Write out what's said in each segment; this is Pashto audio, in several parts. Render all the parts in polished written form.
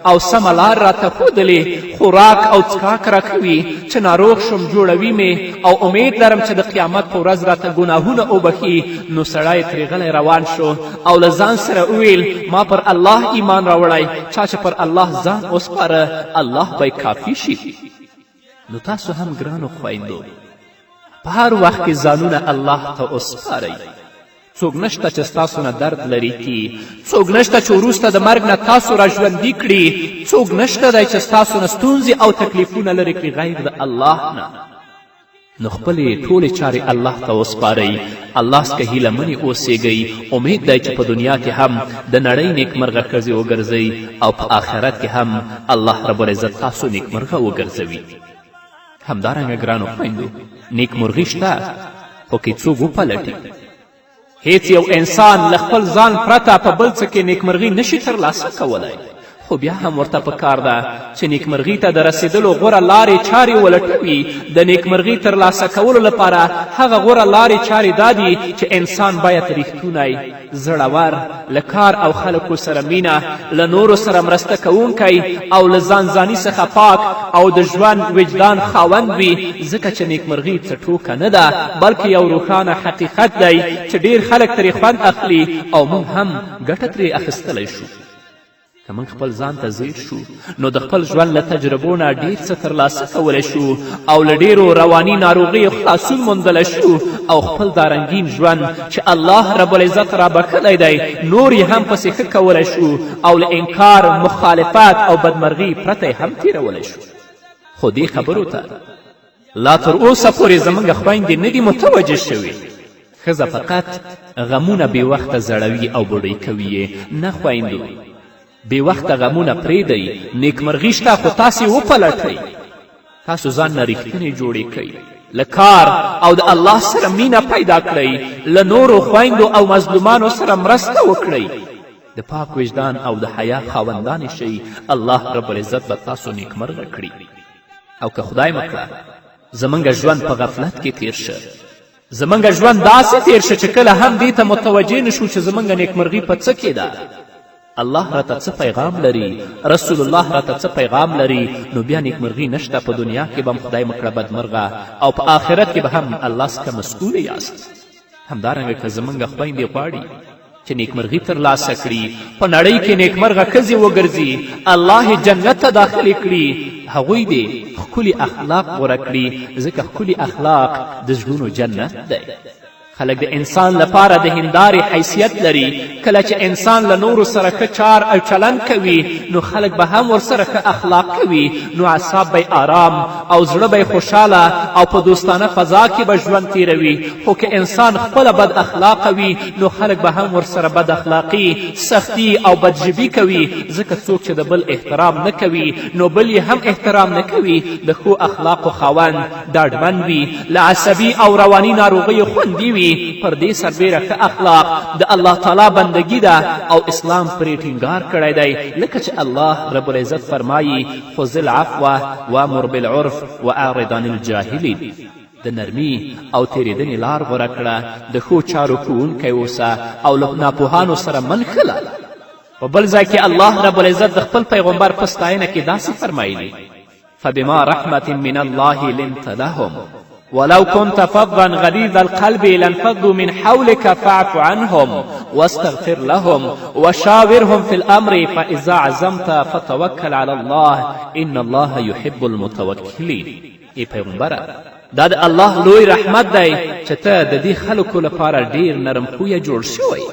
او سمه لار راته ښودلې، خوراک او څښاک راکوي، چې ناروغ شم جوړوي مې، او امید لرم چې د قیامت په ورځ راته ګناهونه وبخي. نو سړی ترې غلی روان شو او له ځان سره وویل ما پر الله ایمان راوړی، چا چې پر الله ځان وسپاره الله به کافي شي. نو تاسو هم ګرانو خویندو په هر وخت کې ځانونه الله ته وسپارئ. څوک نشته چې ستاسو نه درد لرې کړي، څوک نشته چې وروسته د مرګ نه تاسو را ژوندي کړي، څوک نشته دی چې ستاسو نه ستونزې او تکلیفونه لرې کړي غیر د الله نه. نو خپلې ټولې چارې الله ته وسپارئ، الله څخه هیله منې اوسیږئ. امید دی چې په دنیا کې هم د نړۍ نیکمرغه ښځې وګرځئ او په آخرت کې هم الله رب العزت تاسو نیکمرغه وګرځوي. همدارنګه ګرانو خویندو نیکمرغي شته، خو که څوک وپلټي هیڅ یو انسان له خپل ځان پرته په بل څه کې نیکمرغي نشي ترلاسه کولی، خو بیا هم ورته پکار ده چې نیکمرغي ته د رسیدلو غوره لارې چارې ولټوي. د نیکمرغي ترلاسه کولو لپاره هغه غوره لارې چارې دا دي چې انسان باید ریښتونی، زړور، له کار او خلکو سره مینه، له نورو سره مرسته کوونکی او له ځانځاني څخه پاک او د ژوند وجدان خاوند وي، ځکه چې نیکمرغي څه ټوکه نه ده بلکې یو روښانه حقیقت دی چې ډیر خلک ترې خوند اخلي او موږ هم ګټه ترې اخیستلی شو. که موږ خپل ځان ته ځیر شو نو د خپل ژوند له تجربو نه ډیر څه ترلاسه کولی شو او له ډیرو رواني ناروغیو خلاصون موندلی شو او خپل دا رنګین ژوند چې الله رب العزت را بخلی دی نور یې هم پسې ښه کولی شو او له انکار، مخالفت او بدمرغي پرته هم تیرولی شو. خو دې خبرو ته لا تر اوسه پورې زموږ خویندې نه دي متوجه شوي. ښځه فقط غمونه بې وخته زړوي او بوډۍ کوي یې. نه خویندو، بې وخته غمونه پرېږدئ، نیکمرغي شته خو تاسې وپلټئ. تاسو ځان نه ریښتینې جوړې کړئ، له کار او د الله سره مینه پیدا کړئ، له نورو خویندو او مظلومانو سره مرسته وکړئ، د پاک وجدان او د حیا خاوندانې شئ. الله رب العزت به تاسو نیکمرغه کړي. او که خدای مکړه زموږ ژوند په غفلت کې تیر شه، زموږ ژوند داسې تیر شه چې کله هم دې ته متوجه نشو چې زموږ نیکمرغي په څه کې ده، الله راته څه پیغام لري، رسول الله راته څه پیغام لري، نو بیا نیکمرغي نشته. په دنیا کې به هم خدای مکړه بدمرغه او په آخرت کې به هم الله څخه مسئوله یاست. همدارنګه که زموږ خویندې غواړي چې نیکمرغي ترلاسه کړي، په نړۍ کې نیکمرغه ښځې وګرځي، الله یې جنت ته داخلې کړي، هغوی دې ښکلي اخلاق غوره کړي، ځکه ښکلي اخلاق د زړونو جنت دی. خلک د انسان لپاره د هندارې حیثیت لري. کله چې انسان له نورو سره ښه چار او چلند کوي نو خلک به هم ورسره ښه اخلاق کوي، نو اعصاب به آرام او زړه به خوشحاله او په دوستانه فضا کې به ژوند تیروي. خو که انسان خپله بد اخلاقه وي نو خلک به هم ورسره بد اخلاقي، سختي او بدژبي کوي، ځکه څوک چې د بل احترام نه کوي نو بل یې هم احترام نه کوي. د ښو اخلاقو خاوند ډاډمن وي، له عصبي او رواني ناروغیو خوندي وي. پر دې سربیره ښه اخلاق د الله تعالی بندگی ده او اسلام پرې ټینګار کړی دی، لکه چې الله رب العزت فرمایي خذ العفو وامر بالعرف واعرض عن الجاهلین. د نرمي او تیریدنې لار غوره کړه، د ښو چارو کوونکی اوسه او له ناپوهانو سره من ښله. په بل ځای کې الله رب العزت د خپل پیغمبر په ستاینه کې داسې فرمایلي فبما رحمة من الله لنت لهم ولو كنت فظا غليظ القلب لانفضوا من حولك فاعف عنهم واستغفر لهم وشاورهم في الأمر فإذا عزمت فتوكل على الله إن الله يحب المتوكلين. ای پیغمبره، دا د الله لوی رحمت دی چې ته د دې خلکو لپاره ډیر نرم خویه جوړ شوی.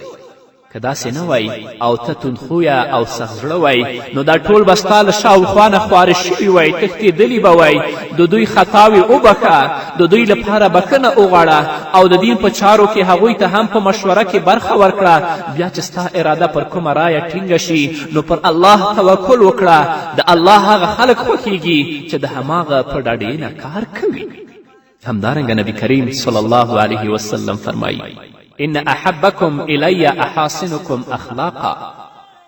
که داسې نه وای او ته توندخویه او سخت زړه وای نو دا ټول به ستا له شاوخوا نه خواره شوي وای، تښتېدلي به وای. د دوی خطاوې وبخه، د دوی لپاره بښنه وغواړه او د دین په چارو کې هغوی ته هم په مشوره کې برخه ورکړه. بیا چې ستا اراده پر کومه رایه ټینګه شي نو پر الله توکل وکړه. د الله هغه خلک خوښیږي چې د هماغه په ډاډینه کار کوي. همدارنګه نبی کریم صلی الله علیه وسلم فرمایي إن أحبكم إلي أحاسنكم أخلاقا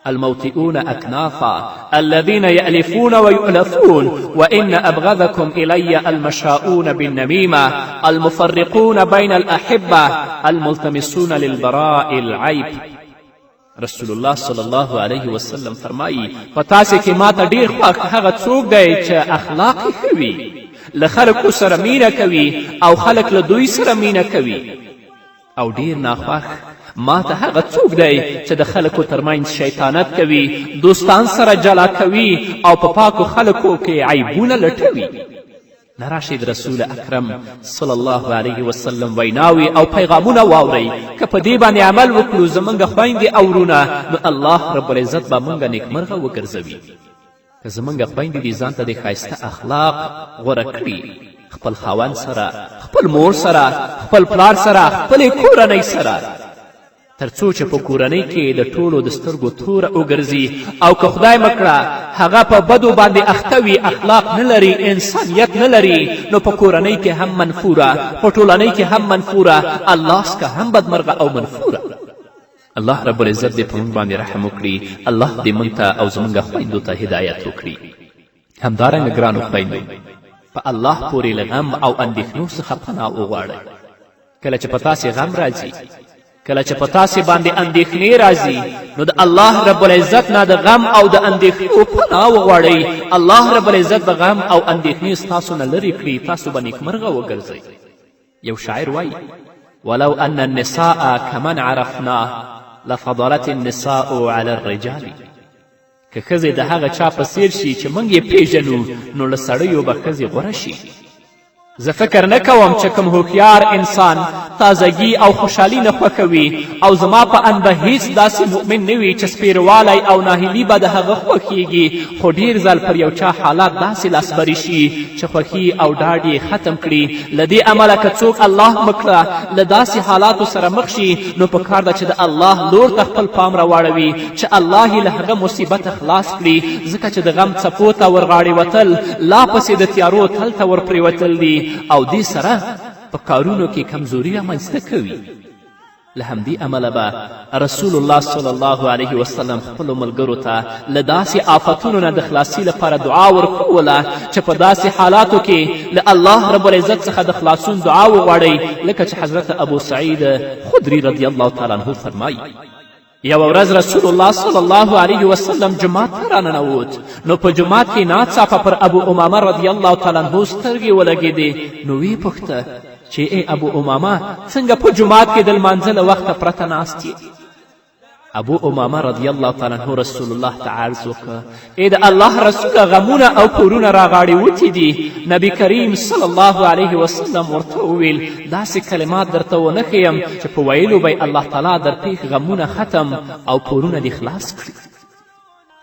الموطئون أكنافا الذين يألفون ويؤلفون وإن أبغضكم إلي المشاؤون بالنميمة المفرقون بين الأحبة الملتمسون للبراء العيب. رسول الله صلی الله علیه وسلم فرمایي په تاسې کې ماته ډېر خوښ هغه څوک دی چې اخلاق یې ښه وي، له خلکو سره مینه کوي او خلک له دوی سره مینه کوي، او ډېر ناخوښ ماته هغه څوک دی چې د خلکو ترمنځ شیطانت کوي، دوستان سره جلا کوي او په پاکو خلکو کې عیبونه لټوي. نراشئ د رسول اکرم صلی الله علیه وسلم ویناوي او پیغامونه واورئ. که په دې باندې عمل وکړو زموږ خویندې او ورونه، نو الله رب العزت به موږ نیکمرغه وګرځوي. که زموږ خویندې دې ځان ته د ښایسته اخلاق غوره کړي، خپل خاوند سره، خپل مور سره، خپل پلار سره، خپلې کورنۍ سره، تر څو چې په کورنۍ کې د ټولو د سترګو توره وګرځي، او که خدای مکړه هغه په بدو باندې اخته وي، اخلاق نه لري، انسانیت نه لري، نو په کورنۍ کې هم منفوره، په ټولنۍ کې هم منفوره، الله څخه هم بدمرغه او منفوره. الله رب العزت دې په موږ باندې رحم وکړي. الله دې موږ ته او زموږ خویندو ته هدایت وکړي. همدارنګه ګرانو خویندو، په الله پورې له غم او اندېښنو څخه پناه وغواړئ. کله چې په تاسې غم راځي، کله چې په تاسې باندې اندېښنې راځي، نو د الله رب العزت نه د غم او د اندېښنو پناه وغواړئ. الله رب العزت به غم او اندېښنې ستاسو نه لرې کړي، تاسو به نیکمرغه وګرځئ. یو شاعر وایي: ولو ان النساء كمن عرفنا لفضلت النساء على الرجال. که ښځې د هغه چا په څیر شي چې موږ یې پیژنو، نو له سړیو به ښځې غوره شي. زه فکر نه کوم چې کوم هوښیار انسان تازگی او خوشحالي نه خوښوي، او زما په اند به هیڅ داسې مؤمن نه وي چې سپیروالی او ناهیلي به د هغه خوښیږي. خو ډېر ځل پر یو چا حالات داسې لاسبري شي چې خوښي او ډاډ یې ختم کړي. له دې امله که څوک الله مکړه له داسې حالاتو سره مخ شي، نو په کار ده چې د الله لور ته خپل پام راواړوي، چې الله یې له هغه مصیبته خلاص کړي. ځکه چې د غم څپو ته ورغاړې وتل لا پسې د تیارو تل ته ورپرېوتل دي، او دې سره په کارونو کې کمزوري رامنځته کوي. له همدې امله به رسول الله صلی الله علیه وسلم خپلو ملګرو ته له داسې آفتونو نه د خلاصي لپاره دعا ورکوله چې په داسې حالاتو کې له الله رب العزت څخه د خلاصون دعا وغواړئ. لکه چې حضرت ابو سعید خدري رضی الله تعالی عنه فرمایي: یوه ورځ رسول الله صلی الله علیه وسلم جومات ته راننوت، نو په جومات کې ناڅاپه پر ابو امامه رضی الله تعالی عنه سترګې ولګېدې. نو ویې پوښته چې ای ابو امامه، څنګه په جومات کې د لمانځه له وخته پرته ناست یې؟ ابو امامه رضی الله تعالی عنه رسول الله ته عرض وکړه: ای د الله رسوله، غمونه او کورونه راغاړې وتې دي. نبی کریم صلی الله علیه وسلم ورته وویل: داسې کلمات درته ونه ښیم چې په ویلو به الله تعالی در پیښ غمونه ختم او کورونه دې خلاص کړي.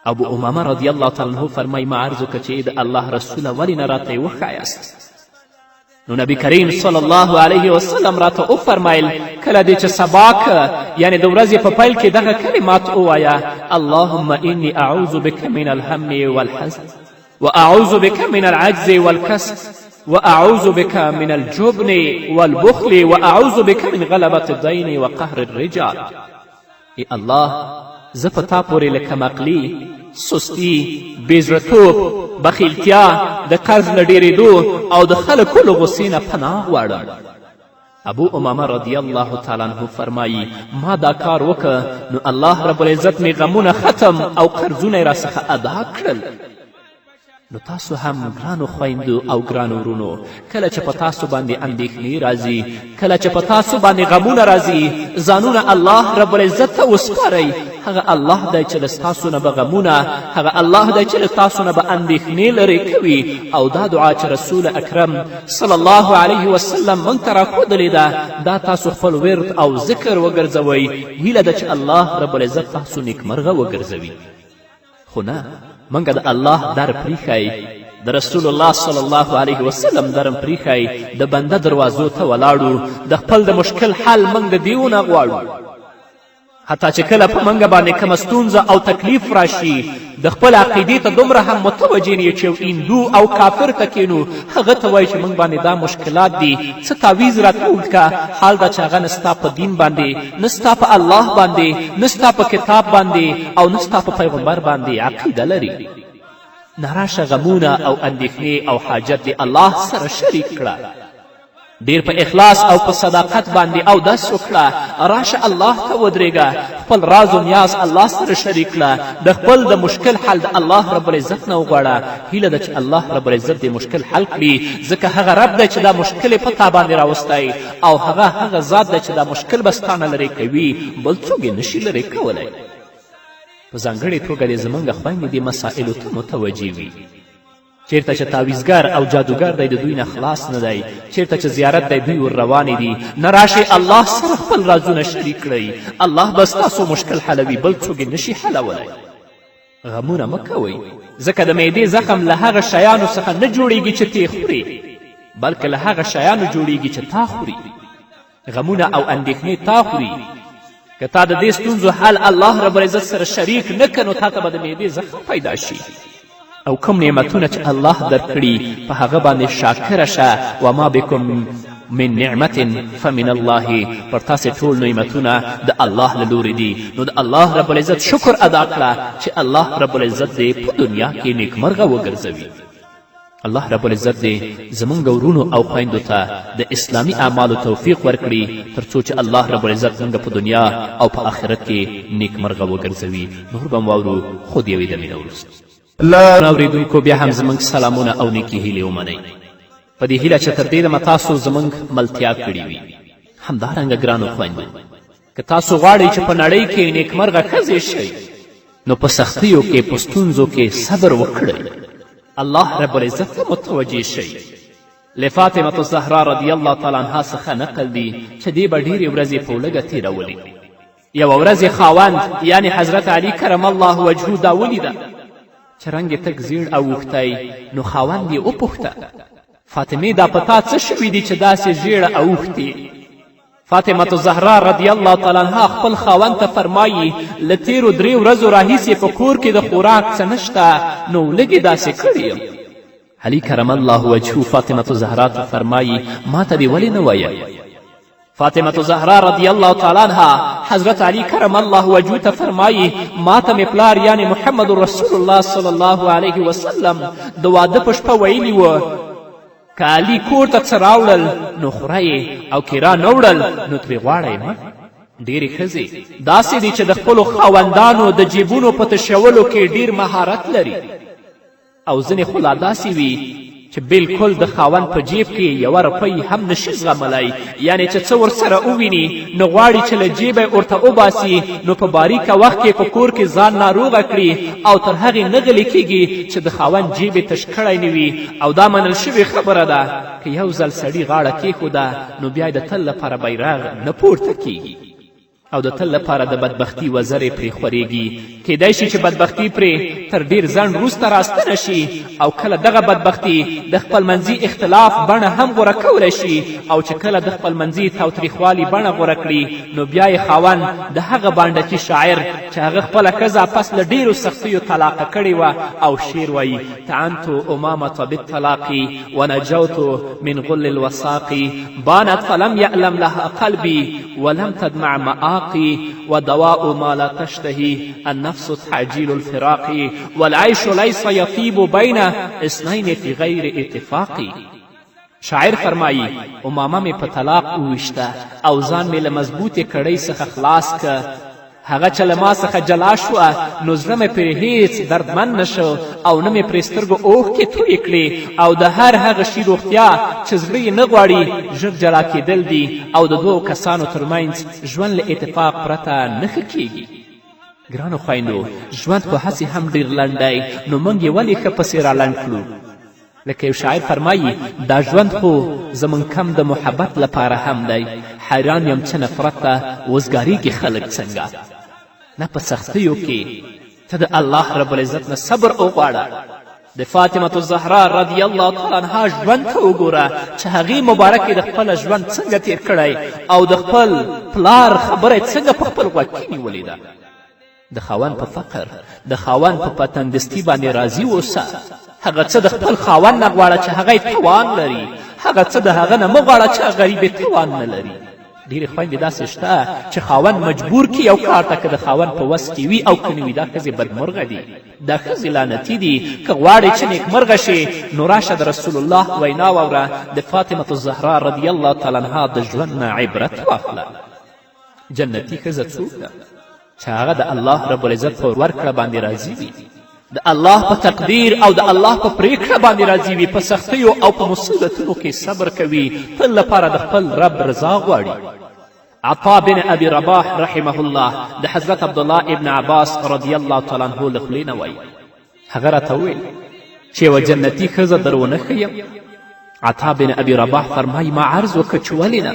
ابو امامه رضی الله تعالی عنه فرمایي: ما عرض وکړه چې ای د الله رسوله، ولې نه راته یې وښایاست؟ نو نبی کریم صلی الله علیه وسلم راته وفرمایل: کله دې چې سبا که، یعنې د ورځې په پیل کې دغه کلمات ووایه: اللهم انی اعوذ بک من الهم والحزن، واعوذ بک من العجز والکسل، واعوذ بک من الجبن والبخل، واعوذ بک من غلبة الدین وقهر الرجال. ای الله، زه په تا پورې له کمعقلي، سستی، بېزړهتوب، بخیلتیا، د قرض له ډېرېدو او د خلکو له غصې نه پناه غواړم. ابو امامه رضی الله تعالی عنه فرمایي: ما دا کار وکړه، نو الله رب العزت مې غمونه ختم او قرضونه یې راڅخه ادا کړل. نو تاسو هم ګرانو خویندو او ګرانو ورونو، کله چې په تاسو باندې اندېښنې راځي، کله چې په تاسو باندې غمونه راځي، ځانونه الله رب العزت ته وسپارئ. هغه الله دی چې له ستاسو نه به غمونه، هغه الله دی چې له تاسو نه به اندېښنې لرې کوي. او دا دعا چې رسول اکرم صلی الله علیه وسلم موږ ته راښودلې ده، دا تاسو خپل ورد او ذکر وګرځوئ. هیله ده چې الله رب العزت تاسو نیکمرغه وګرځوي. خو نه، موږ د الله در پریښی، د رسول الله صلی الله علیه وسلم درم پریښی، د بنده دروازو ته ولاړو، د خپل د مشکل حل موږ د دیو نه غواړو. حتی چې کله په موږ باندې کومه ستونزه او تکلیف راشي، د خپل عقیدې ته دومره هم متوجه نه یو چې هندو او کافر ته کینو، هغه ته وایي چې موږ باندې دا مشکلات دي، څه تعویض راته وکړه. حال دا چې هغه نه ستا په دین باندې، نه ستا په الله باندې، نه ستا په کتاب باندې او نه ستا په پیغمبر باندې عقیده لري. نه راشه غمونه او اندېښنې او حاجت دې الله سره شریک کړه. ډیر په اخلاص او په صداقت باندې اودس وکړه راشه الله ته ودرېږه خپل راز و نیاز الله سره شریک کړه د خپل د مشکل حل د الله رب العزت نه وغواړه هیله ده چې الله رب العزت دې مشکل حل کړي ځکه هغه رب دی چې دا مشکل یې په تا باندې راوستی او هغه ذات دی چې دا مشکل به ستا نه لرې کوي بل څوک یې نشي لرې کولی په ځانګړې توګه دې زموږ خویندې دې مسایلو ته متوجه وي چیرته چې تعویزګر او جادوګر دی د دوی نه خلاص نه دی چیرته چې زیارت دی دوی ور روانې دي نه راشئ الله سره خپل رازونه شریک کړئ الله به ستاسو مشکل حلوي بل څوک یې نشي حلولی غمونه مه کوئ ځکه د معدې زخم له هغه شیانو څخه نه جوړیږي چې تی خوري بلکې له هغه شیانو جوړیږي چې تا خوري غمونه او اندېښنې تا خوري که تا د دې ستونزو حل الله رب العزت سره شریک نه کړه نو تا ته به د معدې زخم پیدا شي او کوم نعمتونه چې الله درکړي په هغه باندې شاکره شه وما بکم من نعمت فمن الله پر تاسې ټول نعمتونه د الله له لورې دي نو د الله رب العزت شکر ادا کړه چې الله رب العزت دې په دنیا کې نیکمرغه وګرځوي الله رب العزت دې زموږ ورونو او خویندو ته د اسلامي اعمالو توفیق ورکړي تر څو چې الله رب العزت موږ په دنیا او په آخرت کې نیکمرغه وګرځوي نور به م واورو خو د یوې دمې نه وروسته اورېدونکو بیا هم زموږ سلامونه او نیکې هیلې ومنئ په دې هیله چې تر ډېره مه تاسو زموږ ملتیا کړې وي همدارنګه ګرانو خویندو که تاسو غواړئ چې په نړۍ کې نیکمرغه ښځې شئ نو په سختیو کې په ستونزو کې صبر وکړئ الله رب العزت ته متوجه شئ لفاطمة الزهرا رضی الله تعالی عنها څخه نقل دی چې دې به ډېرې ورځې په لږه تېرولې یوه ورځ خاوند یعنی حضرت علی کرم الله وجهو دا ولیده چې رنګ یې تک زیړ او اوښتی نو خاوند یې وپوښته فاطمې دا په تا څه شوي دي چې داسې ژیړه او اوښتې فاطمة الزهرا رضی الله تعالی عنها خپل خاوند ته فرمایي له تېرو 3 ورځو راهیسې په کور کې د خوراک څه نشته نو لږې داسې کړی یم علي کرم الله وجهو فاطمة الزهرا ته فرمایي ما ته دې ولې نه ویل فاطمة الزهرا رضی الله تعالی عنها حضرت علی کرم الله وجهو ته فرمایي ما ته مې پلار یعنی محمد رسول الله صلی الله علیه وسلم د واده په شپه ویلي و که علي کور ته څه راوړل نو خوره او که را نه وړل نو ترې غواړئ مه ډېرې ښځې داسې دي چې د خپلو خاوندانو د جیبونو په تشولو کې ډېر مهارت لري او ځینې خو لا داسې وي چې بالکل د خاوند په جیب کې یوه روپۍ هم نشي زغملی یعنې چې څه ورسره وویني نو غواړي چې له جیبه یې ورته وباسي نو په باریکه وخت کې په کور کې ځان ناروغه کړي او تر هغې نه غلې کیږي چې د خاوند جیب یې تش کړی نه وي او دا منل شوې خبره ده که یو ځل سړي غاړه کیښوده نو بیا د تل لپاره بیرغ نه پورته کیږي او د تل لپاره د بدبختي وزرې پرې خورېږي کیدای شي چې بدبختي پرې تر ډیر ځنډ وروسته راستنه شي او کله دغه بدبختي د خپل منځي اختلاف بڼه هم غوره کولی شي او چې کله د خپل منځي تاوتریخوالي بڼه غوره کړي نو بیا یې خاوند د هغه بانډکي شاعر چې هغه خپله ښځه پس له ډیرو سختیو طلاقه کړې وه او شعر وایي تعنت امامة بالطلاق ونجوت من غل الوثاق بانت فلم يألم لها قلبي ولم تدمع مآقي ودواء ما لا تشتهي النفس تعجيل الفراق والعيش ليس يطيب بين اثنين في غير اتفاق شاعر فرمایی امامه می په طلاق وویشته او ځان می له مضبوطې کړۍ څخه خلاص که هغه چې له ما څخه جلا شوه نو زړه مې پرې هیڅ دردمن نشو او نه مې پرې سترګو اوښکې تویې کړې او د هر هغه شي روغتیا چې زړه یې نه غواړي ژر جلا کېدل دي او د 2 کسانو ترمنځ ژوند له اتفاق پرته نه ښه کیږي ګرانو خویندو ژوند خو هسې هم ډېر لنډ دی نو موږ یې ولې ښه پسې را لنډ کړو لکه یو شاعر فرمایي دا ژوند خو زموږ کم د محبت لپاره هم دی حیران یم چې نفرت ته وزګارېږي خلک څنګه نه په سختیو کې ته د الله رب العزت نه صبر وغواړه د فاطمة الزهرا رضی الله تعالی عنها ژوند ته وګوره چې هغې مبارکې د خپله ژوند څنګه تیر کړی او د خپل پلار خبره یې څنګه په خپل غوږ کې نیولې ده د خاوند په فقر د خاوند په پتنګستي باندې راضي اوسه هغه څه د خپل خاوند نه غواړه چې هغه یې توان لري هغه څه د هغه نه مه غواړه چې غریب یې توان نه لري ډېرې خویندې داسې شته چې خاوند مجبور کي یو کار ته که د خاوند په وس کې وي او که نه وي دا ښځې بدمرغه دي دا ښځې لعنتي دي که غواړې چې نیکمرغه شي نو راشه د رسول الله وینا واوره د فاطمة الزهرا رضی الله تعالی عنها د ژوند نه عبرت واخله جنتي ښځه څوک ده چې هغه د الله رب العزت په ورکړه باندې راضي وي د الله په تقدیر او د الله په پریکړه باندې راضي وي په سختیو او په مصیبتونو کې صبر کوي تل لپاره د خپل رب رضا غواړي عطا بن ابي رباح رحمه الله د حضرت عبدالله ابن عباس رضی الله تعالی عنه له خولې نه وایي هغه راته وویل چې یوه جنتي ښځه در ونه ښیم عطا بن ابي رباح فرمایي ما عرض وکړه چې ولې نه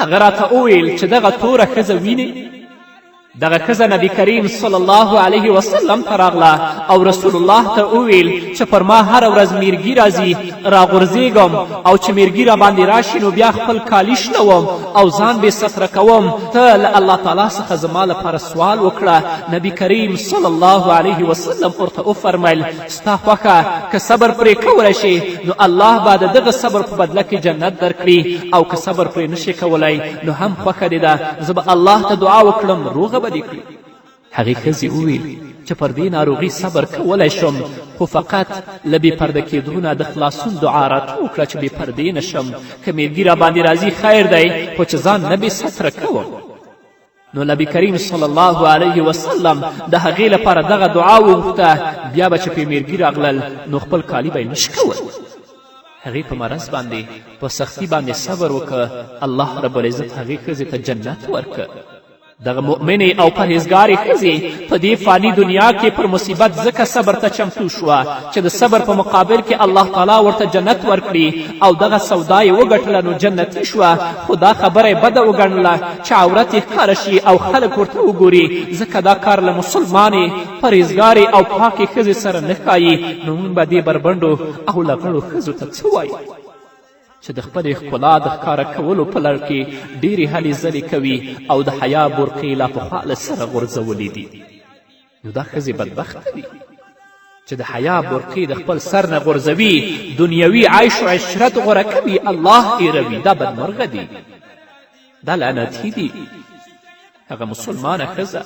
هغه راته وویل چې دغه توره ښځه وینې دغه ښځه نبي کریم صلی الله علیه وسلم ته راغله او رسول الله ته وویل چې پر ما هره ورځ میرګي راځي راغورځېږم او چې میرګي را باندې راشي نو بیا خپل کالي شلوم او ځان بې ستره کوم ته له الله تعالی څخه زما لپاره سوال وکړه نبي کریم صلی الله علیه وسلم ورته وفرمیل ستا خوښه که صبر پرې کولی شي نو الله به د دغه صبر په بدله کې جنت درکړي او که صبر پرې نشي کولی نو هم خوښه دې ده زه به الله ته دعا وکړم روغه به دې کړي هغې ښځې وویل چې پر دې ناروغي صبر کولی شم خو فقط له بې پرده کېدو نه د خلاصون دعا راته وکړه چې بې پردې نه شم که میرګي را باندې راځي خیر دی خو چې ځان نه بې ستره کوم نو نبي کریم صلی الله علیه وسلم د هغې لپاره دغه دعا وغوښته بیا به چې پې میرګي راغلل نو خپل کالي به یې نش کول هغې په مرض باندې په سختي باندې صبر وکړه الله رب العزت هغې ښځې ته جنت ورکړه دغه مؤمنې او پرهیزګارې ښځې په دې فاني دنیا کې پر مصیبت ځکه صبر ته چمتو شوه چې د صبر په مقابل کې الله تعالی ورته جنت ورکړي او دغه سودا یې وګټله نو جنتي شوه خو دا خبره یې بده وګڼله چې عورت یې ښکاره شي او خلک ورته وګوري ځکه دا کار له مسلمانې پرهیزګارې او پاکې ښځې سره نه ښایي نو موږ به دې بربنډو او لغړو ښځو ته څه وایو چې د خپلې ښکلا د ښکاره کولو په لړ کې ډېرې هلې ځلې کوي او د حیا برقې لا پخوا له سره غورځولې دي نو دا ښځې بدبخته دي چې د حیا برقې د خپل سر نه غورځوي دنیوي عیش و عشرت غوره کوي الله هېروي دا بدمرغه دي دا لعنتي دي هغه مسلمانه ښځه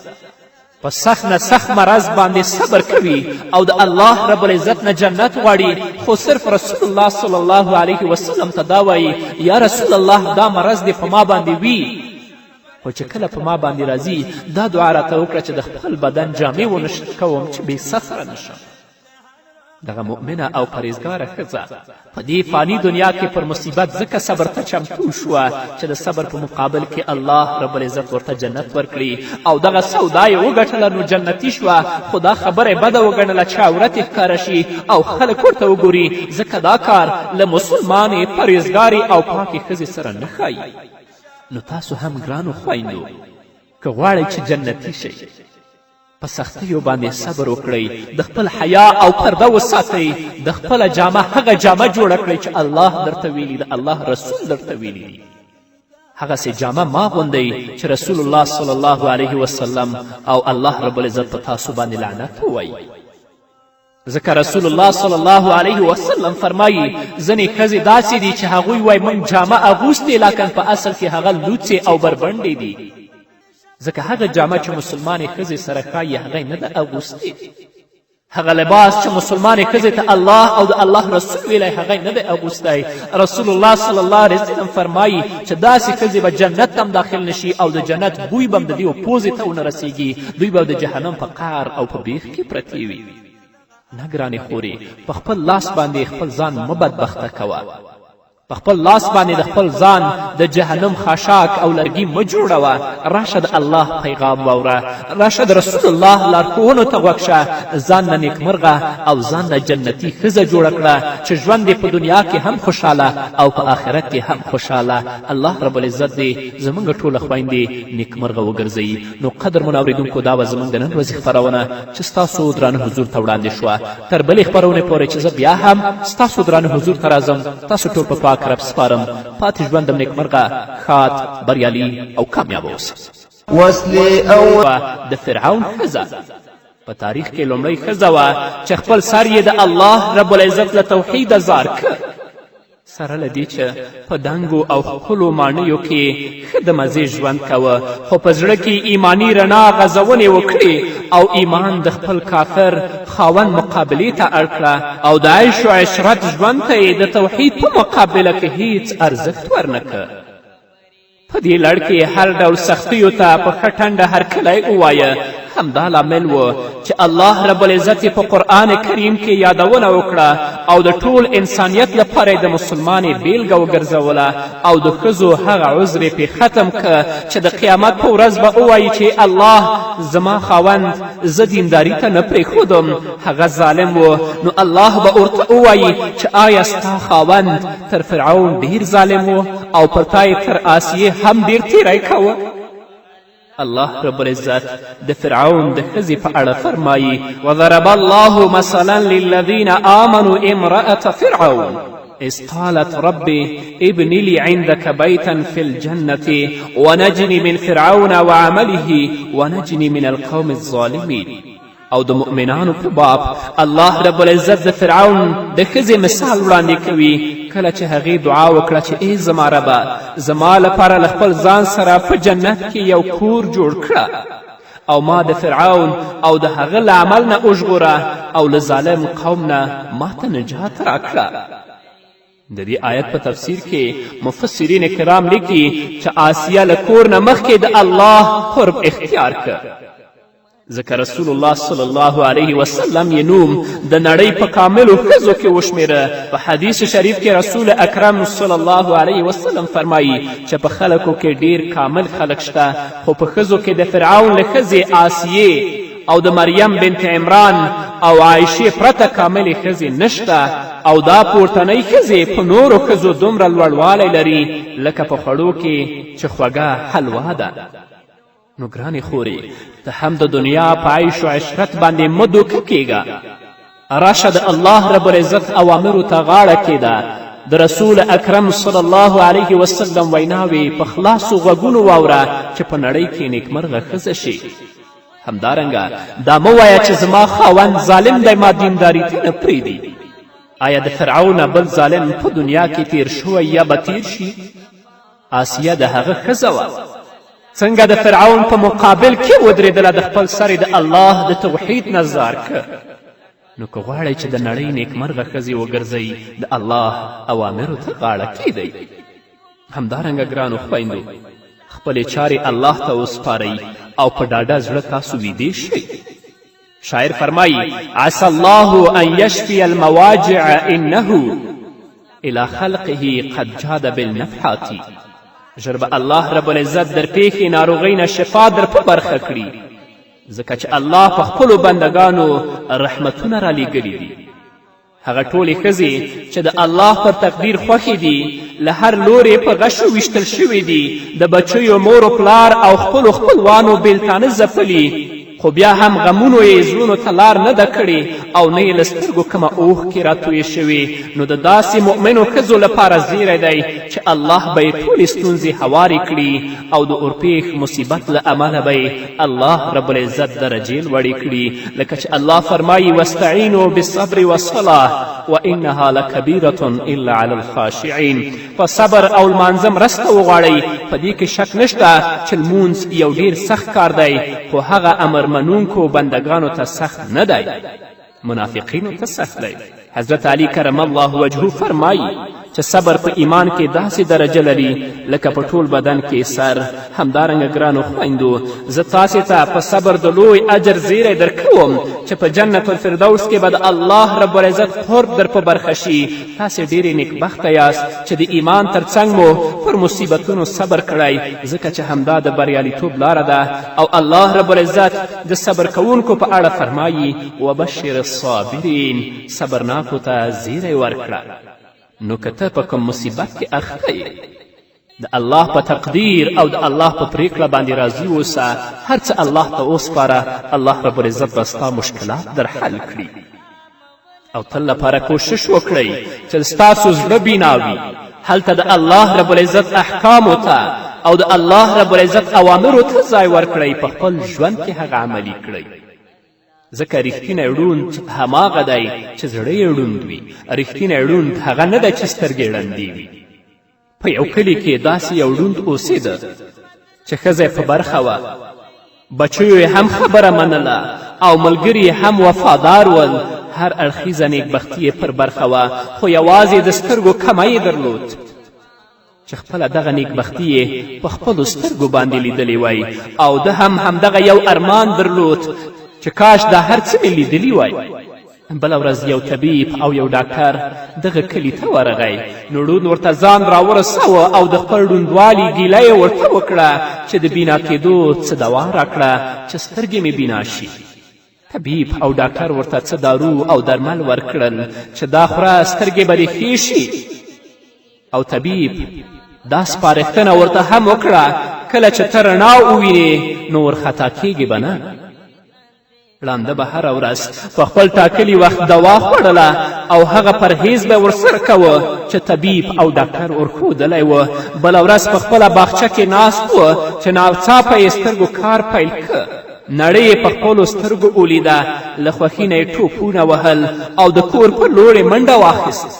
په سخت نه سخت مرض باندې صبر کوي او د الله رب العزت نه جنت غواړي خو صرف رسول الله صلی الله علیه وسلم ته دا وایي یا رسول الله دا مرض دې په ما باندې وي خو چې کله په ما باندې راځي دا دعا راته وکړه چې د خپل بدن جامې ونشر کوم چې بې ستره نشم دغه مؤمنه او پرهیزګاره ښځه په دې فاني دنیا کې پر مصیبت ځکه صبر ته چمتو شوه چې د صبر په مقابل کې الله رب العزت ورته جنت ورکړي او دغه سودا یې وګټله نو جنتي شوه خو دا خبره یې بده وګڼله چې عورت یې ښکاره شي او خلک ورته وګوري ځکه دا کار له مسلمانې پرهیزګارې او پاکې ښځې سره نه ښایي نو تاسو هم ګرانو خویندو که غواړئ چې جنتي شئ په سختیو باندې صبر وکړئ د خپل حیا او پرده وساتئ د خپله جامه هغه جامه جوړه کړئ چې الله درته ویلي د الله رسول درته ویلي دي هغسې جامه ما غوندئ چې رسول الله صلی الله علیه وسلم او الله رب العزت په تاسو باندې لعنت ووایي ځکه رسول الله صلی الله علیه وسلم فرمایي ځینې ښځې داسې دي چې هغوی وایي موږ جامه اغوستې لیکن په اصل کې هغه لوڅې او بربنډې دي ځکه هغه جامه چې مسلمانې ښځې سره ښایي هغه یې نه ده اغوستې هغه لباس چې مسلمانې ښځې ته الله او د الله رسول ویلی هغه یې نه دی اغوستی رسول الله صلی الله علیه وسلم فرمایي چې داسې ښځې به جنت هم داخل نشي او د جنت بوی به هم د دې پوزې ته ونه رسیږي دوی به د جهنم په قعر او په بیخ کې پرتې وي نه ګرانې خورې په خپل لاس باندې خپل ځان مه بدبخته کوه په خپل لاس باندې د خپل ځان د جهنم خاشاک او لرګي مه جوړوه راشه د الله پیغام واوره راشه د رسول الله لارښوونو ته غوږ شه ځان نه نیکمرغه او ځان نه جنتي ښځه جوړه کړه چې ژوند دې په دنیا کې هم خوشحاله او په آخرت کې هم خوشحاله الله رب العزت دې زموږ ټوله خویندې نیکمرغه وګرځوي نو قدرمنو اورېدونکو دا به زموږ د نن ورځې خپرونه چې ستاسو درانه حضور ته وړاندې شوه تر بلې خپرونې پورې چې زه بیا هم ستاسو درانه حضور ته راځم تاسو ټول په پاک رب سپارم پاتې ژوندم نیکمرغه ښاد بریالي او کامیاب اوسه وصلې او د فرعون ښځه په تاریخ کې لومړی ښځه وه چې خپل سر یې د الله رب العزت له توحیده زار که سره له دې چې په دنګو او ښکلو ماڼیو کې ښه د مزې ژوند کوه خو په زړه کې ایماني رڼا غځونې وکړي او ایمان د خپل کافر خاوند مقابلې ته اړ کړه او د عیش و عشرت ژوند ته یې د توحید په مقابله کې هیڅ ارزښت ورنه که په دې لړ کې هر ډول سختیو ته په ښه ټنډه هرکلی ووایه همدا لامل و چې الله رب العزت په قرآن کریم کې یادونه وکړه او د ټول انسانیت لپاره د مسلمانې بیلګه وګرځوله او د ښځو هغه عذر پې ختم که چې د قیامت په ورځ به ووایي چې الله زما خاوند زه دینداري ته نه پرېښودم هغه ظالم و نو الله به ورته ووایي چې آیا ستا خاوند تر فرعون ډیر ظالم و او پر تا تر آسیې هم ډیر تیری کوه الله رب العزت د فرعون د ښځې په اړه فرمایي وضرب الله مثلا للذین آمنوا امرأة فرعون إذ قالت ربي ابن لي عندك بيتا في الجنة ونجني من فرعون وعمله ونجني من القوم الظالمين او د مؤمنانو په باب الله رب العزت د فرعون د ښځې مثال وړاندې کوي کله چې هغې دعا وکړه چې ای زما ربه زما لپاره له خپل ځان سره په جنت کې یو کور جوړ کړه او ما د فرعون او د هغه له عمل نه وژغوره او له ظالم قوم نه ما ته نجات راکړه د دې آیت په تفسیر کې مفسرین کرام لیکي چې آسیه له کور نه مخکې د الله قرب اختیار کړ ځکه رسول الله صلی الله علیه وسلم یې نوم د نړۍ په کاملو ښځو کې وشمیره په حدیث شریف کې رسول اکرم صلی الله علیه وسلم فرمایي چې په خلکو کې ډیر کامل خلک شته خو په ښځو کې د فرعون له ښځې آسیې او د مریم بنت عمران او عایشې پرته کاملې ښځې نشته او دا پورتنۍ ښځې په نورو ښځو دومره لوړوالی لري لکه په خوړو کې چې خوږه حلوا ده نو ګرانې خورې ته هم د دنیا په عیش و عشرت باندې مه دوکه کیږه راشه د الله رب العزت اوامرو ته غاړه کیده د رسول اکرم صلی الله علیه وسلم ویناوې په خلاصو غوږونو واوره چې په نړۍ کې نیکمرغه ښځه شي همدارنګه دا مه وایه چې زما خاوند ظالم دی ما دینداري ته نه پرېږدي آیا د فرعون بل ظالم په دنیا کې تیر شوی یا به تیر شي آسیه د هغه ښځه وه څنګه د فرعون په مقابل کې ودرېدله د خپل سر د الله د توحید نظار که نو که غواړئ چې د نړۍ نیکمرغه ښځې وګرځئ د الله اوامرو ته غاړه کیدئ همدارنګه ګرانو خویندو خپلې چارې الله ته وسپارئ او په ډاډه زړه تاسو ویدې شئ شاعر فرمایي عسى الله ان یشفی المواجع انه الى خلقه قد جاد بالنفحات ژر به الله رب العزت در پیښې ناروغۍ نه شفا در په برخه کړي ځکه چې الله په خپلو بندګانو رحمتونه رالیږلي دي هغه ټولې ښځې چې د الله پر تقدیر خوښې دي له هر لورې په غشو ویشتل شوي دي د بچیو مور و پلار او خپلو خپلوانو بیلتانه ځپلي خو بیا هم غمونو یې زړونو ته لار نه ده کړې او نه یې له سترګو کومه اوښکې راتویې شوې نو د داسې مؤمنو ښځو لپاره زیری دی چې الله به یې ټولې ستونزې هوارې کړي او د اورپېښ مصیبت له امله به الله رب العزت درجې لوړې کړي لکه چې الله فرمایي واستعینوا بالصبر والصلاة وانها لکبیرة الا علی الخاشعین په صبر او لمانځه مرسته وغواړئ په دې کې شک نشته چې لمونځ یو ډیر سخت کار دی خو هغه امر منونکو بندگانو ته سخت نه دی منافقینو ته سخت دی حضرت علی کرم الله وجهه فرمایي چې صبر په ایمان کې داسې درجه لري لکه په ټول بدن کې سر همدارنګه ګرانو خویندو زه تاسې ته په صبر د لوی اجر زیری درکوم چې په جنت الفردوس کې به د الله رب العزت قرب در په برخه شي تاسې ډېرې نیکبخته یاست چې د ایمان تر څنګ مو پر مصیبتونو صبر کړی ځکه چې همدا د بریالیتوب لاره ده او الله رب العزت د صبر کوونکو په اړه فرمایي وبشر الصابرین صبرناکو ته زیری ورکړه نو که ته په کوم مصیبت کې اخته یې د الله په تقدیر او د الله په پریکړه باندې راضي اوسه هر څه الله ته وسپاره الله رب العزت به ستا مشکلات در حل کړي او تل لپاره کوشش وکړئ چې ستاسو زړه بیناوي هلته د الله رب العزت احکامو ته او د الله رب العزت اوامرو ته ځای ورکړئ په خپل ژوند کې هغه عملي کړئ ځکه رښتینی ړوند هماغه دی چې زړه یې ړوند وي. رښتینی ړوند هغه نه ده چې سترګې ړندې وي. په یو کلي کې داسې یو ړوند اوسېده چې ښځه په برخه وه. بچیو یې هم خبره منله او ملګري یې هم وفادار ول. هر اړخیزه نیکبختي یې پر برخه وه، خو یوازې د سترګو کمی یې درلود چې خپله دغه نیکبختي یې په خپلو سترګو باندې لیدلی وای. او ده هم همدغه یو ارمان درلود چې کاش دا هر څه مې لیدلی وای. بله ورځ یو طبیب او یو ډاکټر دغه کلي ته ورغی. نو ړوند ورته ځان راورسوه او د خپل ړوندوالي ګیله یې ورته وکړه چې د بینا کېدو څه دوا راکړه چې سترګې مې بینا شي. طبیب او ډاکټر ورته څه دارو او درمل ورکړل چې دا خوره سترګې به دې ښې شي. او طبیب دا سپارښتنه ورته هم وکړه کله چې ته رڼا ووینې نو ورخطا کیږي به نه. ړانده به هره ورځ په خپل ټاکلي وخت دوا خوړله او هغه پرهیز به ورسره کوه چې طبیب او ډاکټر ورښودلی و. بله ورځ په خپله باغچه کې ناست و چې ناڅاپه یې سترګو کار پیل که. نړۍ یې په خپلو سترګو ولیده. له خوښي نه یې ټوپونه وهل او د کور په لور یې منډه واخیست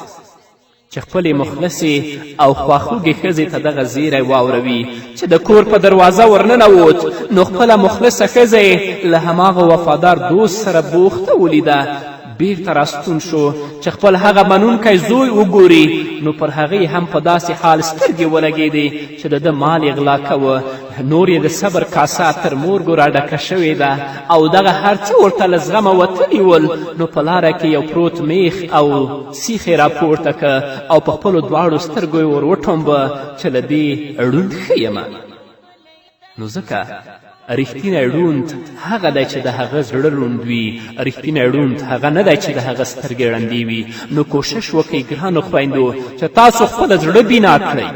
چې خپلې مخلصې او خواخوږې ښځې ته دغه زیری واوروي. چې د کور په دروازه ورننوت نو خپله مخلصه ښځه یې له هماغه وفادار دوست سره بوخته ولیده. بیرته راستون شو چې خپل هغه منونکی زوی وګوري نو پر هغې هم په داسې حال سترګې ولګېدې چې د ده مال یې غلا کوه. نور یې د صبر کاسه تر مورګو راډکه شوې ده او دغه هر څه ورته له زغمه وتلي ول. نو په لاره کې یو پروت میخ او سیخ یې راپورته که او په خپلو دواړو سترګو یې ور وټومبه چې له دې ړوند ښه یمه. نو ځکه رښتینی ړوند هغه دی چې د هغه زړه ړوند وي. رښتینی ړوند هغه نه دی چې د هغه سترګې ړندې وي. نو کوشش وکئ ګرانو خویندو چې تاسو خپله زړه بینا کړئ.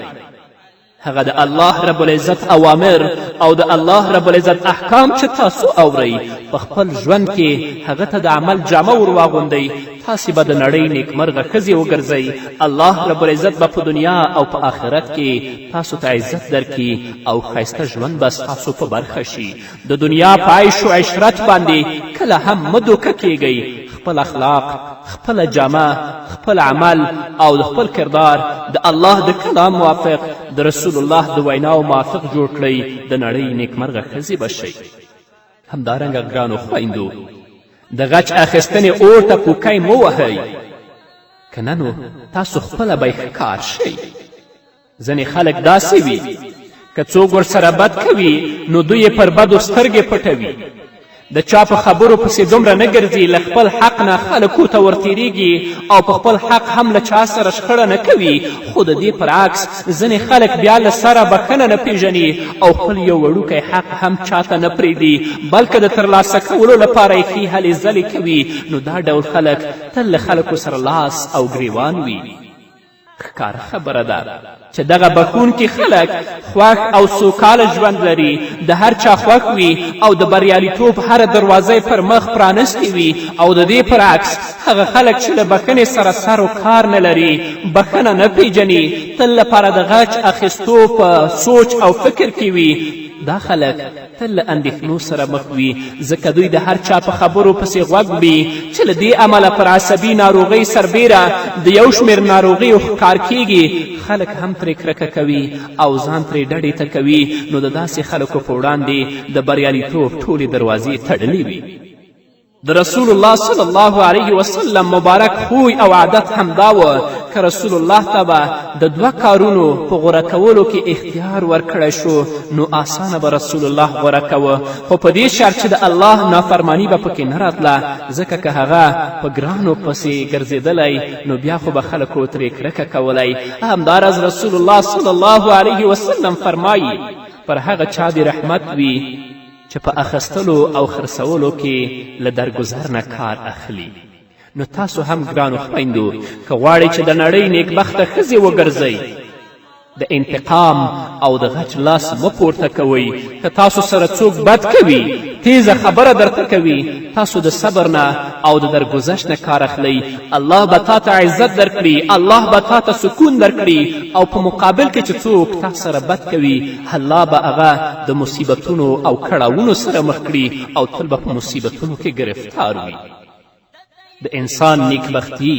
هغه د الله رب العزت اوامر او د الله رب العزت احکام چې تاسو اورئ په خپل ژوند کې هغه ته د عمل جامه ور واغوندئ. تاسې به د نړۍ نیکمرغه ښځې وګرځئ. الله رب العزت به په دنیا او په آخرت کې تاسو ته عزت درکړي او ښایسته ژوند به ستاسو په برخه شي. د دنیا په عیش و عشرت باندې کله هم مه دوکه کیږئ. خپل اخلاق، خپل جامه، خپل عمل او د خپل کردار د الله د کلام موافق، د رسول الله د ویناو موافق جوړ کړئ. د نړۍ نیکمرغه ښځې به شئ. همدارنګه ګرانو خویندو د غچ اخیستنې اور ته پوکی مه وهئ، که نه نو تاسو خپله به ښکار شئ. ځینې خلک داسې وي که څوک ورسره بد کوي نو دوی یې پر بدو سترګې پټوي. د چا په خبرو پسې دومره نه ګرځي، له خپل حق نه خلکو ته ورتیریږي او په خپل حق هم له چا سره شخړه نه کوي. خو د دې پر عکس ځینې خلک بیا له سره بښنه نه پیژني او خپل یو وړوکی حق هم چاته نه پرېږدي، بلکې د ترلاسه کولو لپاره یې ښې هلې ځلې کوي. نو دا ډول خلک تل له خلکو سره لاس او ګریوان وي. ښکاره خبره ده چې دغه بخونکي خلک خوښ او سوکاله ژوند لري، د هر چا خوښ وي او د بریالیتوب هره دروازه پر مخ پرانستې وي. او د دې پر عکس هغه خلک چې له بښنې سره سر و کار نه لري، بښنه نه پیژني، تل لپاره د غچ اخیستو په سوچ او فکر کې وي، دا خلک تل له اندېښنو سره مخ وي، ځکه دوی د هر چا په خبرو پسې غوږ وي چې له دې امله پر عصبي ناروغۍ سربیره د یو شمېر ناروغیو ښکار کیږي. خلک هم ترې کرکه کوي او ځان ترې ډډې ته کوي. نو د داسې خلکو په وړاندې د بریالیتوب ټولې دروازې تړلې وي. د رسول الله صلی الله علیه وسلم مبارک خوی او عادت همدا و که رسول الله ته به د دوه کارونو په غوره کولو کې اختیار ورکړی شو نو آسانه به رسول الله غوره کوه، خو په دې شرط چې د الله نافرمانی به پکې نه راتله، ځکه که هغه په ګرانو پسې ګرځېدلی نو بیا خو به خلکو ترې کرکه کولی. همداراز رسول الله صلی الله علیه وسلم فرمایي پر هغه چا دې رحمت وي چې په اخیستلو او خرڅولو کې له درګذر نه کار اخلي. نو تاسو هم ګرانو خویندو که غواړئ چې د نړۍ نیکبخته ښځې وګرځئ، د انتقام او د غچ لاس مه پورته کوئ. که تاسو سره څوک بد کوي تیزه خبره درته کوي تاسو د صبر نه او د درګذشت نه کار اخلئ الله به تا ته عزت درکړي الله به تا ته سکون درکړي او په مقابل کې چې څوک تا سره بد کوي الله به هغه د مصیبتونو او کړاوونو سره مخ کړي او تل به په مصیبتونو کې ګرفتار وي د انسان نیکبختي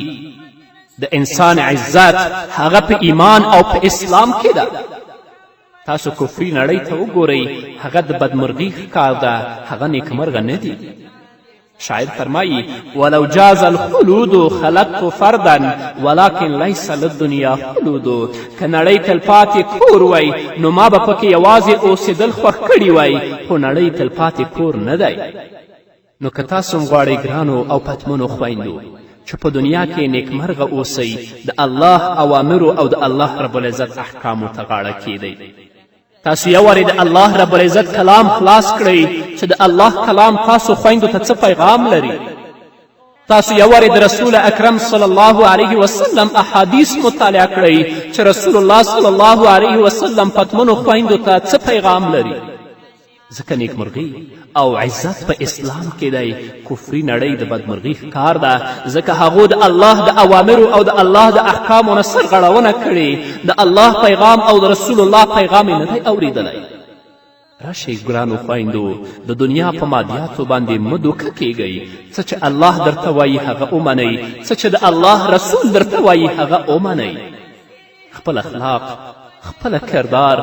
د انسان عزت هغه په ایمان او په اسلام کې ده تاسو کفري نړۍ ته وګورئ هغه د بدمرغي کار ده هغه نیکمرغه نه دي شاعر فرمایي ولو جاز الخلود خلقت فردا ولكن ليس للدنیا خلود که نړۍ تلپاتې کور وای نو ما به پکې یوازې اوسېدل خوښ کړي وای خو نړۍ تلپاتې کور نه دی نو که تاسو هم غواړئ ګرانو او پتمنو خویندو چې په دنیا کې نیکمرغه اوسئ د الله اوامرو او د الله رب العزت احکامو ته غاړه کیدئ تاسو یو وارې د الله رب العزت کلام خلاص کړئ چې د الله کلام تاسو خویندو ته څه پیغام لري تاسو یو وارې د رسول اکرم صلی الله علیه وسلم احادیث مطالعه کړئ چې رسول الله صلی الله علیه وسلم پتمنو خویندو ته څه پیغام لري ځکه نیکمرغي او عزت په اسلام کې دی کفري نړۍ د بدمرغي ښکار ده ځکه هغو د الله د اوامرو او د الله د احکامو نه سرغړونه کړې د الله پیغام او د رسول الله پیغام یې نه دی اورېدلی راشئ ګرانو خویندو د دنیا په مادیاتو باندې مه دوکه کیږئ څه چې الله درته وایي هغه ومنئ څه چې د الله رسول درته وایي هغه ومنئ خپل اخلاق خپل کردار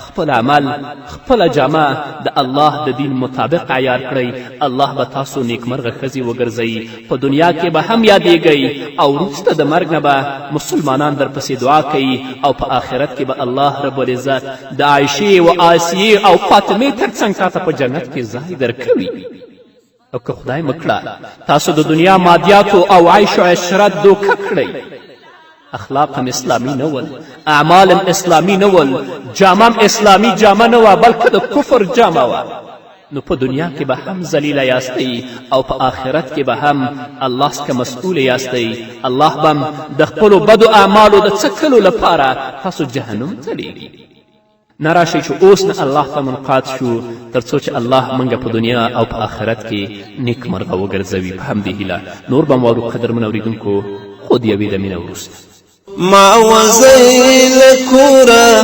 خپل عمل خپل جامه د الله د دین مطابق عیار کړئ الله به تاسو نیکمرغه ښځې وګرځوي په دنیا کې به هم یادیږئ او وروسته د مرګ نه به مسلمانان درپسې دعا کوي او په آخرت کې به الله رب العزت د عایشې و آسیې او فاطمې تر څنګ تاته په جنت کې ځای درکوي او که خدای مکړه تاسو د دنیا مادیاتو او عیش و عشرت دوکه کړئ اخلاق هم اسلامي نه ول اعمال هم اسلامي نه ول جامه هم اسلامي جامه نه وه بلکې د کفر جامه وه نو په دنیا کې به هم ذلیله یاستئ او په آخرت کې به هم الله څخه مسئوله یاستئ الله به د خپلو بدو اعمالو د څکلو لپاره تاسو جهنم ته لیږي نه راشئ چې اوس نه الله ته منقاد شو تر څو چې الله موږ په دنیا او په آخرت کې نیکمرغه وګرځوي په همدې هیله نور به مو اورو قدرمن اورېدونکو خو د یوې دمې نه وروسته ما وزي لكورا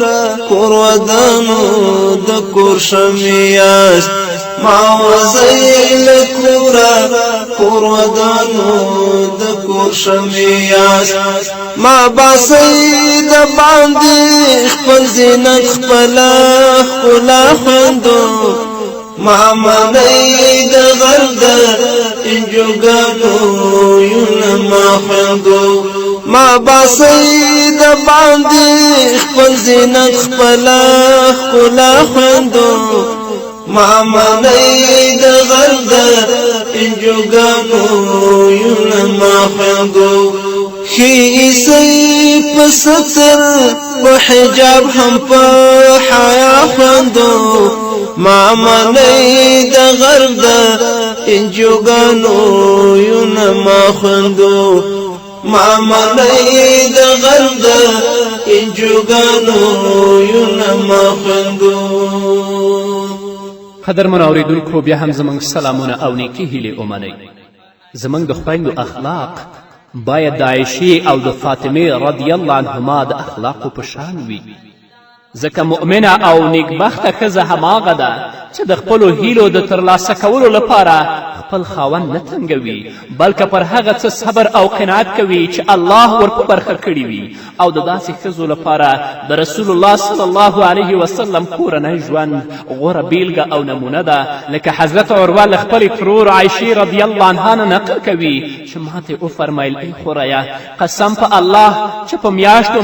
کور ودانو د کور شمیاست ما وزي لكورا کور ودانو د کور شمیاست ما باسی د باندې خپل زینت خپلا خوندو ما منی د غرد انجوګانو یون ما خوندو ما باسی د باندې خپل زینت خپلا خوندو ما منی د غرد انجوګانو یون ما خوندو خی عیسی په ستر په حجاب هم په حیا خوندو ما منی د غرد انجوګانو یون ما خوندو ما منی د غرد انجوګانو یون ما خوندو قدرمنو اورېدونکو بیا هم زموږ سلامونه او نیکې هیلې ومنئ زموږ د خویندو اخلاق باید د عایشې او د فاطمې رضی الله عنهما د اخلاقو په شان وي ځکه مؤمنه او نیکبخته ښځه هماغه ده چې د خپلو هیلو د ترلاسه کولو لپاره خپل خاوند نه تنګوي بلکې پر هغه څه صبر او قناعت کوي چې الله ورپه برخه کړي وي او د داسې ښځو لپاره د رسول الله صلی الله علیه وسلم کورنی ژوند غوره بیلګه او نمونه ده لکه حضرت عروه له خپلې ترور عایشې رضی الله عنها نه نقل کوي چې ماته وفرمیل ای خوریه قسم په الله چې په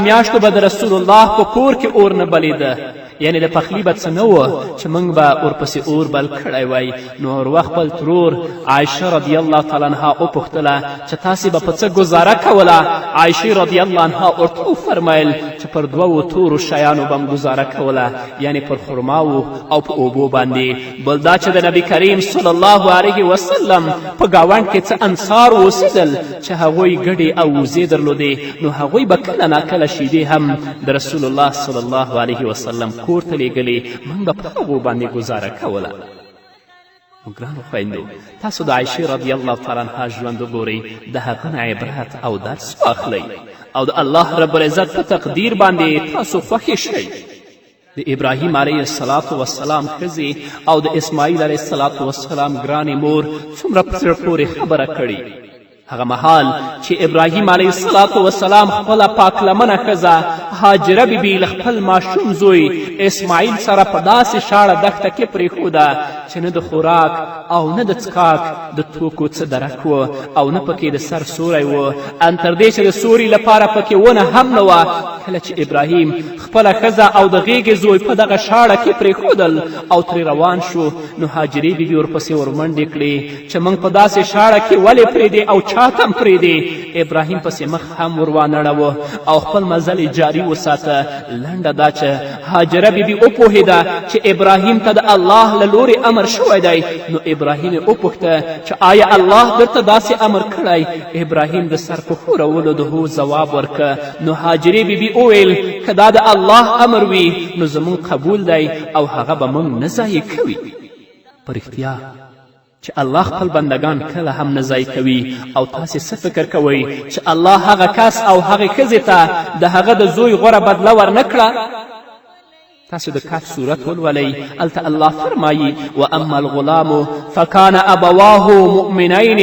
میاشتو به د رسول الله په کور کې اور نه بلیده یعنی د پخلی به څه نه وه چې موږ به ورپسې اور بل کړی وی نو عروه خپل ترور عایشه رضی الله تعالی عنها وپوښتله چې تاسې به په څه ګزاره کوله عایشې رضی الله عنها ورته وفرمیل چې پر دوو تورو شیانو به م ګزاره کوله یعنی پر خرماو او په اوبو باندې بل دا چې د نبي کریم صلی الله علیه وسلم په ګاونډ کې څه انصار اوسېدل چې هغوی ګډې او وزې درلودې نو هغوی به کله ناکله شیدې هم د رسول الله صلی الله علیه وسلم کور ته لیږلې موږ به په هغو باندې ګزاره کوله ګرانو خویندو تاسو د عایشې رضی الله تعالی عنها ژوند وګورئ د هغه نه عبرت او درس واخلئ او د الله رب العزت په تقدیر باندې تاسو خوښې شئ د ابراهیم علیه السلام ښځې او د اسماعیل علیه السلام ګرانې مور څومره په زړه پورې خبره کړې هغه مهال چې ابراهیم علیه السلام خپله پاکلمنه ښځه هاجره بیبي له خپل ماشوم زوی اسماعیل سره په داسې شاړه دښته کې پرېښوده چې نه د خوراک او نه د څښاک د توکو څه درک و او نه پکې د سر سوری و ان تر دې چې د سوري لپاره پکې ونه هم نه وه کله چې ابراهیم خپله ښځه او د غېږې زوی په دغه شاړه کې پرېښودل او ترې روان شو نو هاجرې بیبي ورپسې ورمنډې کړې چې موږ په داسې شاړه کې ولې پرېږدې او چاته هم پرېږدې ابراهیم پسې مخ هم ور وانړوه او خپل مزل جاري وساته لنډه دا چې هاجره بیبي وپوهېده چې ابراهیم ته د الله له لورې امر شوی دی نو ابراهیم یې وپوښته چې آیا الله درته داسې امر کړی ابراهیم د سر په ښورولو د هو ځواب ورکه نو هاجرې بیبي وویل که دا د الله امر وي نو زموږ قبول دی او هغه به موږ نه ضایع کوي په رښتیا چې الله خپل بندگان کله هم نه ضایع کوي او تاسې څه فکر کوئ چې الله هغه کس او هغې ښځې ته د هغه د زوی غوره بدله ورنه کړه تاسو د کهف صورت ولولئ هلته الله فرمایي واما الغلام فکان ابواه مؤمنین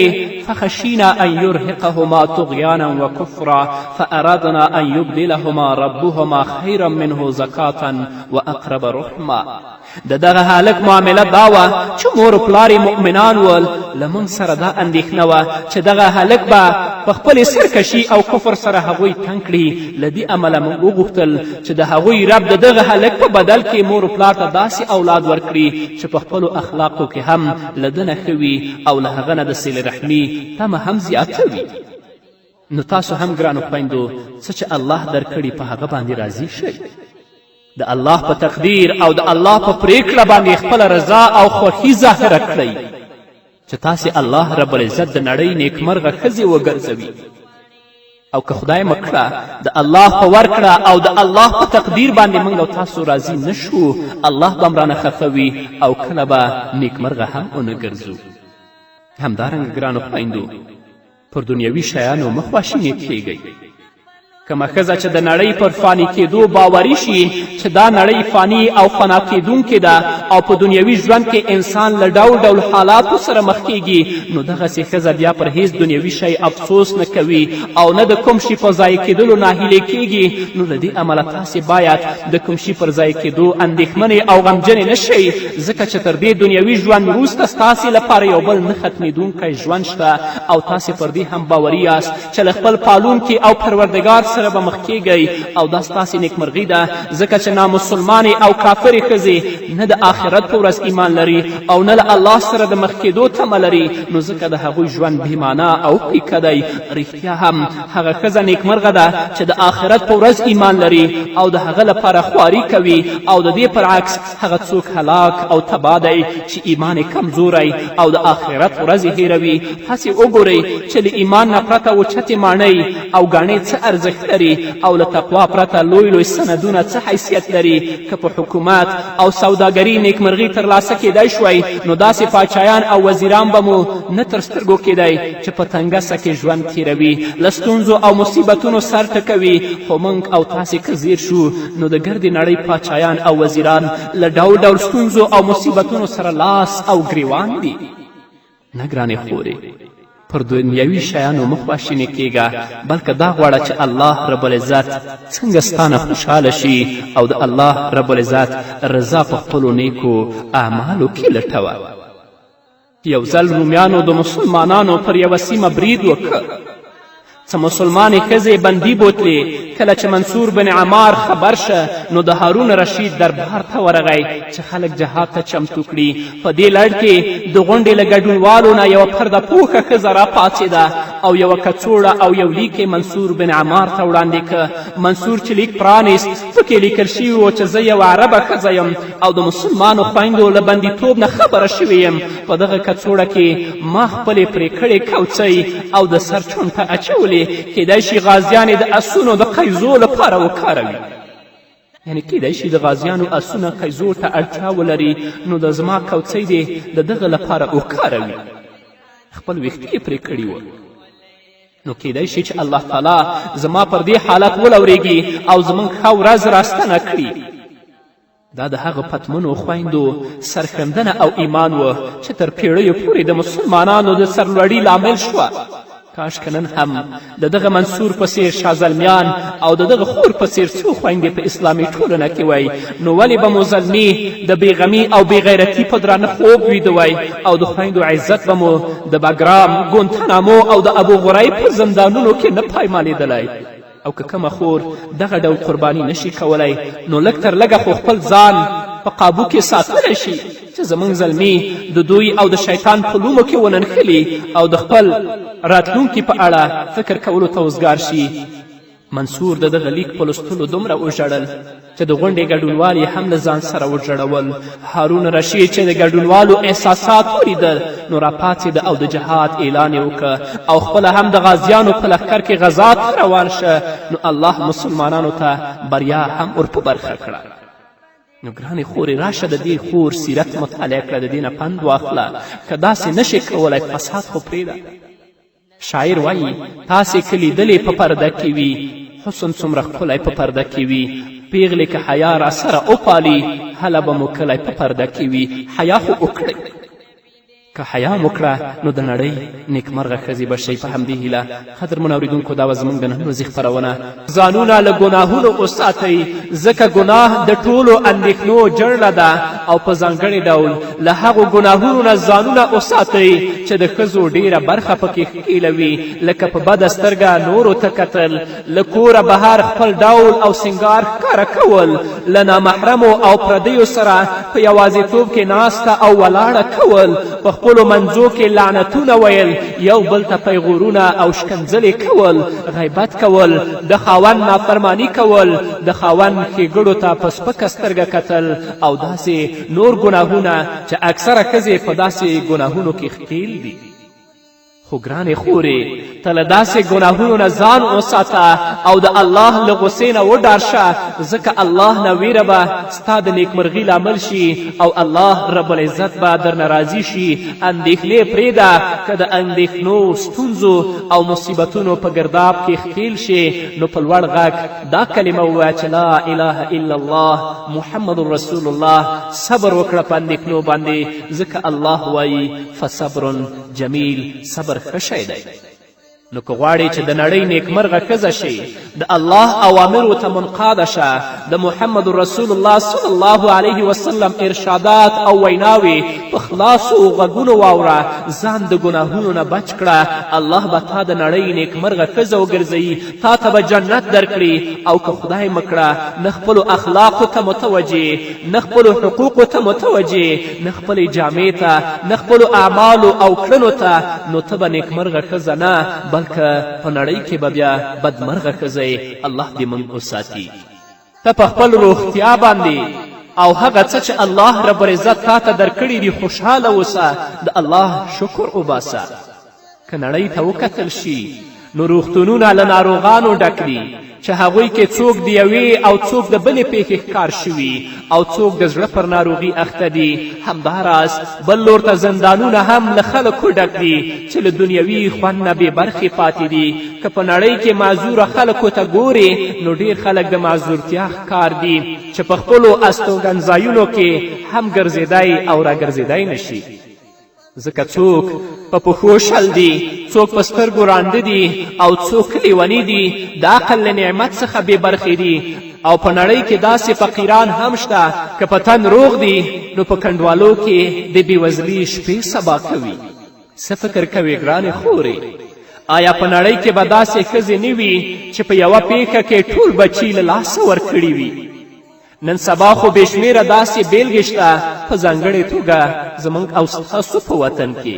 فخشینا ان یرهقهما طغیانا وکفرا فارادنا ان یبدلهما ربهما خیرا منه زکاة واقرب رحما د دغه هلک معامله دا وه چې مور و پلار مؤمنان ول له موږ سره دا اندېښنه وه چې دغه هلک به په خپلې سرکشي او کفر سره هغوی تنګ کړي له دې امله موږ وغوښتل چې د هغوی رب د دغه هلک په بدل کې مور و پلار ته داسې اولاد ورکړي چې په خپلو اخلاقو کې هم له ده نه ښه وي او له هغه نه د صلې رحمي تمه هم زیاته وي نو تاسو هم ګرانو خویندو څه چې الله درکړي په هغه باندې راضي شئ د الله په تقدیر او د الله په پریکړه باندې خپله رضا او خوښي ظاهره کړئ چې تاسې الله رب العزت د نړۍ نیکمرغه ښځې وګرځوي او که خدای مکړه د الله په ورکړه او د الله په تقدیر باندې موږ او تاسو راضي نه شو الله به م رانه خفه وي او کله به نیکمرغه هم ونه ګرځو همدارنګه ګرانو خویندو پر دنیوي شیانو مه خواشینې کیږئ کومه ښځه چې د نړۍ پر فاني کېدو باوري شي چې دا نړۍ فاني او فنا کېدونکې ده او په دنیوي ژوند کې انسان له ډول ډول حالاتو سره مخ کیږي نو دغسې ښځه بیا پر هیڅ دنیوي شی افسوس نه کوي او نه د کوم شي په ضایع کېدلو ناهیلې کیږي نو له دې امله تاسې باید د کوم شي پر ضایع کېدو اندېښمنې او غمجنې نه شئ ځکه چې تر دې دنیوي ژوند وروسته ستاسې لپاره یو بل نه ختمېدونکی ژوند شته او تاسې پر دې هم باوري یاست چې له خپل پالونکي او پروردګار سره به مخ کیږئ او دا ستاسې نیکمرغي ده ځکه چې نامسلمانې او کافرې ښځې نه د آخرت په ورځ ایمان لري او نه له الله سره د مخ کېدو تمه لري نو ځکه د هغوی ژوند بېمانا او پیکه دی رښتیا هم هغه ښځه نیکمرغه ده چې د آخرت په ورځ ایمان لري او د هغه لپاره خواري کوي او د دې برعکس هغه څوک هلاک او تباه دی چې ایمان یې کمزوری او د آخرت ورځې هیروي هسې وګورئ چې له ایمان نه پرته اوچتې ماڼۍ او ګاڼې څه ارزښت لري او له تقوا پرته لوی لوی سندونه څه حیثیت لري که په حکومت او سوداګري نیکمرغي ترلاسه کیدای شوی نو داسې پاچایان او وزیران به مو نه تر سترګو کیدی چې په تنګسه کې ژوند تیروي له ستونزو او مصیبتونو سر ټکوي خو موږ او تاسې که زیر شو نو د ګردې نړۍ پاچایان او وزیران له ډول ډول ستونزو او مصیبتونو سره لاس او ګریوان دي نه ګرانې خورې پر دنیوي شیانو مه خواشینې کیږه بلکې دا غواړه چې الله رب العزت څنګه ستانه خوشحاله شي او د الله رب العزت رضا په خپلو نیکو اعمالو کې لټوه یو ځل رومیانو د مسلمانانو پر یوه سیمه برید وکړ څه مسلمانې ښځې بندي بوتلې کله چې منصور بن عمار خبر شه نو د هارون رشید دربار ته ورغی چې خلک جهاد ته چمتو کړي په دې لړ کې د غونډې له ګډونوالو نه یوه پرده پوښه ښځه راپاڅېده او یوه کڅوړه او یو لیک منصور بن عمار ته وړاندې که منصور چې لیک پرانیست پکې لیکل شوي و چې زه یوه عربه ښځه یم او د مسلمانو خویندو له بندیتوب نه خبره شوې یم په دغه کڅوړه کې ما خپلې پرې کړې کوڅۍ او د سر چونټه اچولې کیدای شي غازیان د اسونو د قیزو لپاره وکاروي یعنې کیدای شي د غازیانو اسونه قیزو ته اړتیا ولري نو د زما کوڅۍ دې د دغه لپاره وکاروي. خپل ویښتې یې پرې کړي وه. نو کیدای شي چې الله تعالی زما پر دې حالت ولورېږي او زموږ ښه ورځ راستنه کړي. دا د هغه پتمنو خویندو سرښندنه او ایمان و چې تر پیړیو پورې د مسلمانانو د سرلوړي لامل شوه. کاش که نن هم د دغه منصور په څېر شازلمیان او د دغه خور په څېر څو خویندې په اسلامي ټولنه کې وی نو ولې به مو زلمي د بېغمي او بېغیرتي په درانه خوب ویده وی او د خویندو عزت به مو د بګرام ګونتنامو او د ابو غریب په زندانونو کې نه پایمالېدلی. او که کومه خور دغه ډول قرباني نشي کولی نو لږ تر لږه خو خپل ځان په قابو کې ساتلی شي چې زموږ زلمي د دوی او د شیطان په لومو کې وننښلي او د خپل راتلونکي په اړه فکر کولو ته وزګار شي. منصور د دغه لیک په لوستلو دومره وژړل چې د غونډې ګډونوال یې هم له ځان سره وژړول. هارون رشید چې د ګډونوالو احساسات ولیدل نو راپاڅېده او د جهاد اعلان یې وکړه او خپله هم د غازیانو په لښکر کې غزا ته روان شه. نو الله مسلمانانو ته بریا هم ور په برخه کړه. نو ګرانې خورې راشه د دې خور سیرت مطالعه کړه، د دې نه پند واخله. که داسې نشې کولی فساد خو پرېږده. شاعر وایي تاسې که لیدلې په پرده کې وي حسن څومره ښکلی په پرده کې وي پیغلې که حیا را سره وپالي هله به مو کلی په پرده کې وي. حیا خو وکړئ. که حیا مو کړه نو د نړۍ نیکمرغه ښځې به شئ. په همدې هیله قدرمنو اورېدونکو دا به زموږ د نن ورځې خپرونه. ځانونه له ګناهونو وساتئ ځکه ګناه د ټولو اندېښنو جړله ده او په ځانګړي ډول له هغو ګناهونو نه ځانونه وساتئ چې د ښځو ډیره برخه پکې ښکیلوي لکه په بده سترګه نورو ته کتل، له کوره بهر خپل ډول او سنګار ښکاره کول، له نامحرمو او پردیو سره په یوازیتوب کې ناسته او ولاړه کول، په خپلو منځو کې لعنتونه ویل، یو بل ته پیغورونه او شکنځلې کول، غیبت کول، د خاوند نافرمانی کول، د خاوند ښېګړو ته په سپکه سترګه کتل او داسې نور ګناهونه چې اکثره ښځې په داسې ګناهونو کې ښکیل دي. خو ګرانې خورې ته له داسې ګناهونو نه ځان وساته او د الله له غصې نه وډار شه ځکه الله نه ویره به ستا د نیکمرغي لامل شي او الله رب العزت به درنه راضي شي. اندېښنې پرېږده که د اندېښنو ستونزو او مصیبتونو په ګرداب کې ښکیل شي نو په لوړ غږ دا کلمه ووایه چې لا اله الا الله محمد رسول الله. صبر وکړه په اندېښنو باندې ځکه الله وایي فصبر جمیل، صبر ښه شی دی. نو که غواړې چې د نړۍ نیکمرغه ښځه شي د الله اوامرو ته منقاده شه، د محمد رسول الله صلی الله علیه وسلم ارشادات او ویناوې په خلاصو غږونو واوره، ځان د ګناهونو نه بچ کړه. الله به تا د نړۍ نیکمرغه ښځه وګرځوي، تا ته به جنت درکړي. او که خدای مکړه نه خپلو اخلاقو ته متوجې، نه خپلو حقوقو ته متوجې، نه خپلې جامې ته، نه خپلو اعمالو او کړنو ته، نو ته به نیکمرغه ښځه نه بلکه په نړۍ کې به بیا بدمرغه ښځه الله دې موږ وساتي. ته په خپل روغتیا باندې او هغه څه چې الله رب العزت تا ته درکړي دي خوشحاله اوسه، د الله شکر وباسه. که نړۍ ته وکتل شي نو روغتونونه له ناروغانو ډک دي چې هغوی کې څوک د یوې او څوک د بلې پیښې ښکار شوي او څوک د زړه پر ناروغي اخته دي. همداراز بل لور ته زندانونه هم له خلکو ډک دي چې له دنیوي خوند نه بې برخې پاتې دي. که په نړۍ کې معذوره خلکو ته ګورې نو ډېر خلک د معذورتیا ښکار دي چې په خپلو استوګنځایونو کې هم ګرځېدی او راګرځېدی نشي. ځکه څوک په پښو شل دي، څوک په سترګو رانده دي او څوک لیوني دي، د عقل له نعمت څخه بې برخې دي. او په نړۍ کې داسې فقیران هم شته که په تن روغ دي نو په کنډوالو کې د بېوزلي شپې سبا کوي. څه فکر کوې ګرانې خورې؟ آیا په نړۍ کې به داسې ښځې نه وي چې په یوه پیښه کې ټول بچي له لاسه ورکړي وي؟ نن سبا خو بې شمېره داسې بیلګې شته په ځانګړې توګه زموږ او ستاسو په وطن کې.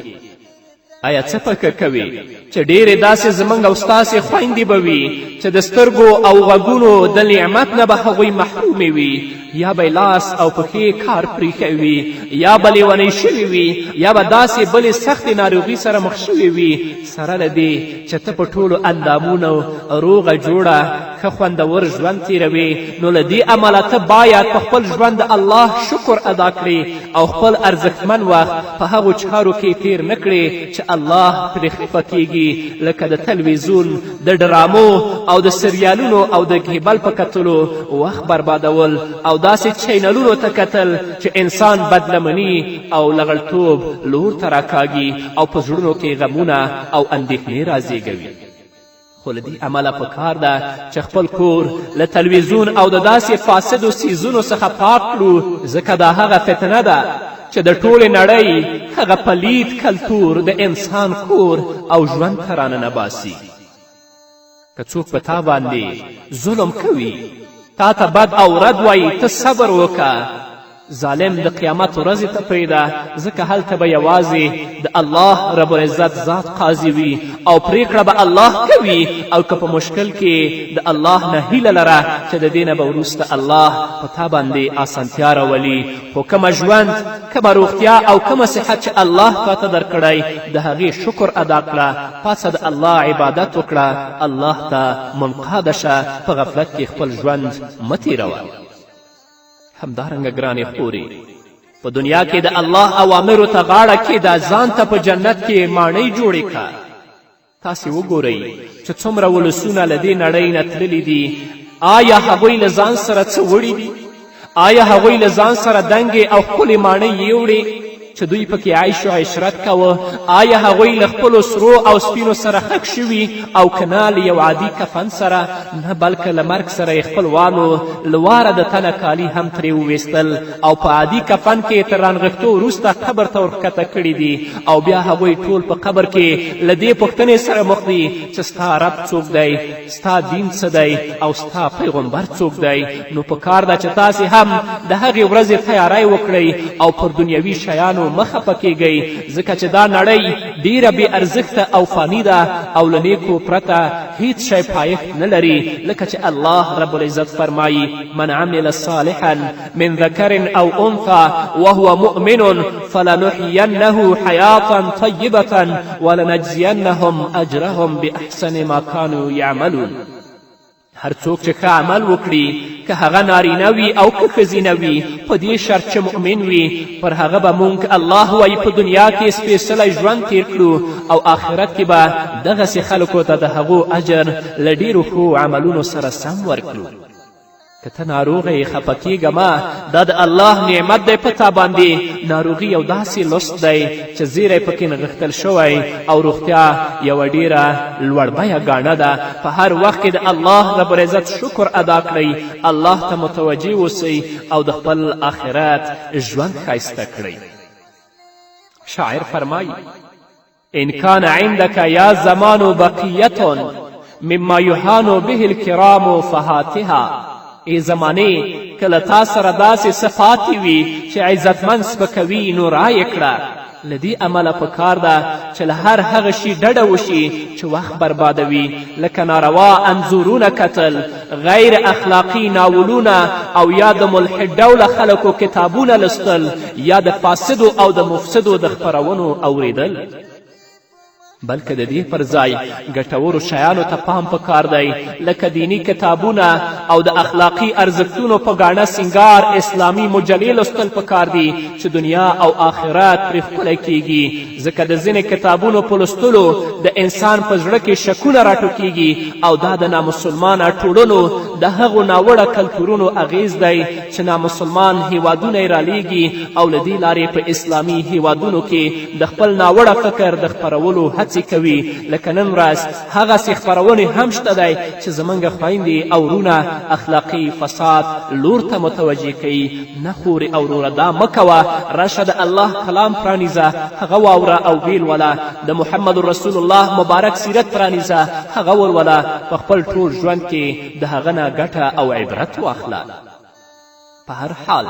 آیا څه فکر کوې چې ډېرې داسې زموږ او ستاسې خویندې به وي چې د سترګو او غوږونو د نعمت نه به هغوی محرومې وي، یا به لاس او پښې کار پرېښی وي، یا به لیونۍ شوي وي، یا به داسې بلې سختې ناروغي سره مخ شوي وي، سره له دې چې ته په ټولو اندامونو روغه جوړه ښه خوندور ژوند تیروي نو له دې امله ته باید په خپل ژوند د الله شکر ادا کړې او خپل ارزښتمن وخت په هغو چارو کې تیر نه کړې چې الله پرې خفه کیږي لکه د تلویزیون د ډرامو او د سریالونو او د کیبل په کتلو وخت بربادول او داسې چینلونو ته کتل چې انسان بدلمني او لغړتوب لور ته راکاږي او په زړونو کې غمونه او اندېښنې رازیږوي. خو له دې امله پکار ده چې خپل کور له تلویزیون او د داسې فاسدو څیزونو څخه پاک کړو ځکه دا هغه فتنه ده چې د ټولې نړۍ هغه پلید کلتور د انسان کور او ژوند ته راننه باسي. که څوک په تا باندې ظلم کوي تا ته بد او رد وایي ته صبر وکه. ظالم د قیامت ورځې ته پرېږده ځکه هلته به یوازې د الله رب العزت ذات قاضي وي او پریکړه به الله کوي او که په مشکل کې د الله نه هیله لره چې د دې نه به وروسته الله په تا باندې اسانتیا راولي. خو کومه ژوند کومه روغتیا او کومه صحت چې الله تا ته درکړی د هغې شکر ادا کړه. پاسه د الله عبادت وکړه. الله ته منقاده شه. په غفلت کې خپل ژوند مه تېروه. همدارنګه ګرانې خورې په دنیا کې د الله اوامرو ته غاړه کېږده. ځان ته په جنت کې ماڼۍ جوړې کړه. تاسې وګورئ چې څومره ولسونه له دې نړۍ نه تللي دي. آیا هغوی له ځان سره څه وړي دي؟ آیا هغوی له ځان سره دنګې او ښکلې ماڼۍ یوړې چې دوی پکې عیش و عشرت کوه؟ آیا هغوی له خپلو سرو او سپینو سره خک شوي او که نه له یو عادي کفن سره؟ نه، بلکې له مرګ سره یې خپلوانو له واره د تنه کالي هم ترې وویستل او په عادي کفن کې تر رانغښتو وروسته قبر ته ورښکته کړي دي. او بیا هغوی ټول په قبر کې له دې پوښتنې سره مخ دي چې ستا رب څوک دی، ستا دین څه دی او ستا پیغمبر څوک دی. نو په کار ده چې تاسې هم د هغې ورځې تیاری وکړئ او پر دنیوي شیانو مخه پکېږئ ځکه چې دا نړۍ ډیره بې ارزښته او فاني ده او له نیکو پرته هیڅ شی پایښت نه لري. لکه چې الله رب العزت فرمایي من عمل صالحا من ذکر او انثى وهو مؤمن فلنحینه حیاة طیبة ولنجزینهم اجرهم باحسن ما كانوا یعملون. هر څوک چې ښه عمل وکړي که هغه نارینه وي او که ښځینه وي په دې شرط چې مؤمن وي پر هغه به مونږ الله وایي په دنیا کې سپېڅلی ژوند تیر کړو او آخرت کې به دغسې خلکو ته د هغو اجر له ډېرو ښو عملونو سره سم ورکړو. که ته ناروغه یې خفه کېږه مه، دا د الله نعمت دی په تا باندې. ناروغي یو داسې لست دی چې زیری پکې نغښتل شوی او روغتیا یوه ډېره لوړ بیه ګاڼه ده. په هر وخت کې د الله رب العزت شکر ادا کړئ، الله ته متوجه اوسئ او د خپل آخرت ژوند ښایسته کړئ. شاعر فرمایي ان کان عندک یا زمان بقیة مما یهان به الکرام فهاتها. ای زمانې کله تا سره داسې صفاتې وي چې عزتمند سپکوي نو رایې کړه. له دې امله پکار ده چې له هر هغه شي ډډه وشي چې وخت بربادوي، لکه ناروا انځورونه کتل، غیر اخلاقي ناولونه او یا د ملحد ډوله خلکو کتابونه لستل یا د فاسدو او د مفسدو د خپرونو اوریدل. بلکې د دې پر ځای ګټورو شیانو ته پام پکار دی لکه دینی کتابونه او د اخلاقي ارزښتونو په ګاڼه سینګار اسلامي مجلې لوستل پکار دي چې دنیا او آخرت پرې ښکلی کیږي. ځکه د ځینې کتابونو په لوستلو د انسان په زړه کې شکونه راټوکیږي او دا د نامسلمانه ټولنو د هغو ناوړه کلتورونو اغیز دی چې نامسلمان هیوادونه یې رالیږي او له دې لارې په اسلامي هیوادونو کې د خپل ناوړه فکر د خپرولو هڅې کوي. لکه نن ورځ هغسې خپرونې هم شته دی چې زموږ خویندې او ورونه اخلاقي فساد لور ته متوجه کوي. نه خورې او وروره دا مه کوه، راشه د الله کلام پرانیزه هغه واوره او ویل وله، د محمد رسول الله مبارک سیرت پرانیزه هغه ولوله، په خپل ټول ژوند کې د هغه نه ګټه او عبرت واخله. په هر حال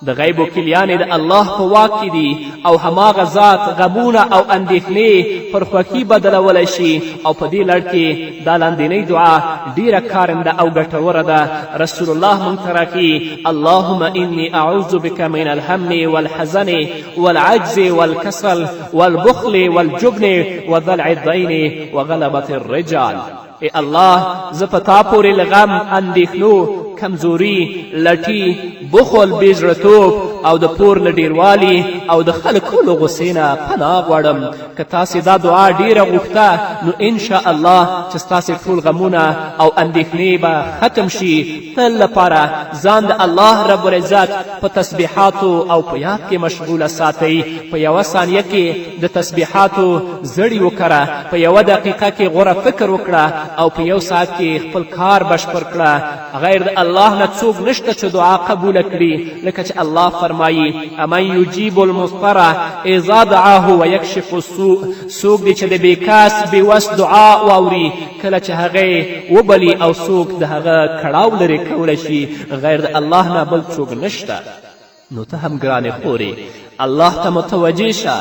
د غیب و کلیانې د الله په واک کې دي او هماغه ذات غمونه او اندېښنې پر خوښي بدلولی شي. او په دې لړ کې دا لاندینۍ دعا ډیره کارنده او ګټوره ده. رسول الله موږ ته راښیي اللهم انی اعوذ بک من الهم والحزن والعجز والکسل والبخل والجبن وذلع الدین وغلبة الرجال. ای الله زه په تا پورې له غم اندېښنو کمزوري لټي بخل بېزړهتوب او د پور له ډیروالي او د خلکو له غصې نه پناه غواړم که تاسې دا دعا ډیره غوښته نو انشاء الله چې ستاسې ټول غمونه او اندېښنې به ختم شي تل لپاره ځان د الله رب العزت په تسبیحاتو او په یاد کې مشغوله ساتئ په یوه ثانیه کې د تسبیحاتو زړي وکره په یوه دقیقه کې غوره فکر وکړه او په یو ساعت کې خپل کار بشپړ کړه غیر د الله نه څوک نشته چې دعا قبوله کړي لکه چې الله فرمایي امن یجیب المضطر اذا دعاه ویکشف السوء څوک دی چې د بېکاس بېوس دعا واوري کله چې هغه وبلي او څوک د هغه کړاو لرې کولی شي غیر د الله نه بل څوک نشته نو ته هم ګرانې خورې الله ته متوجه شه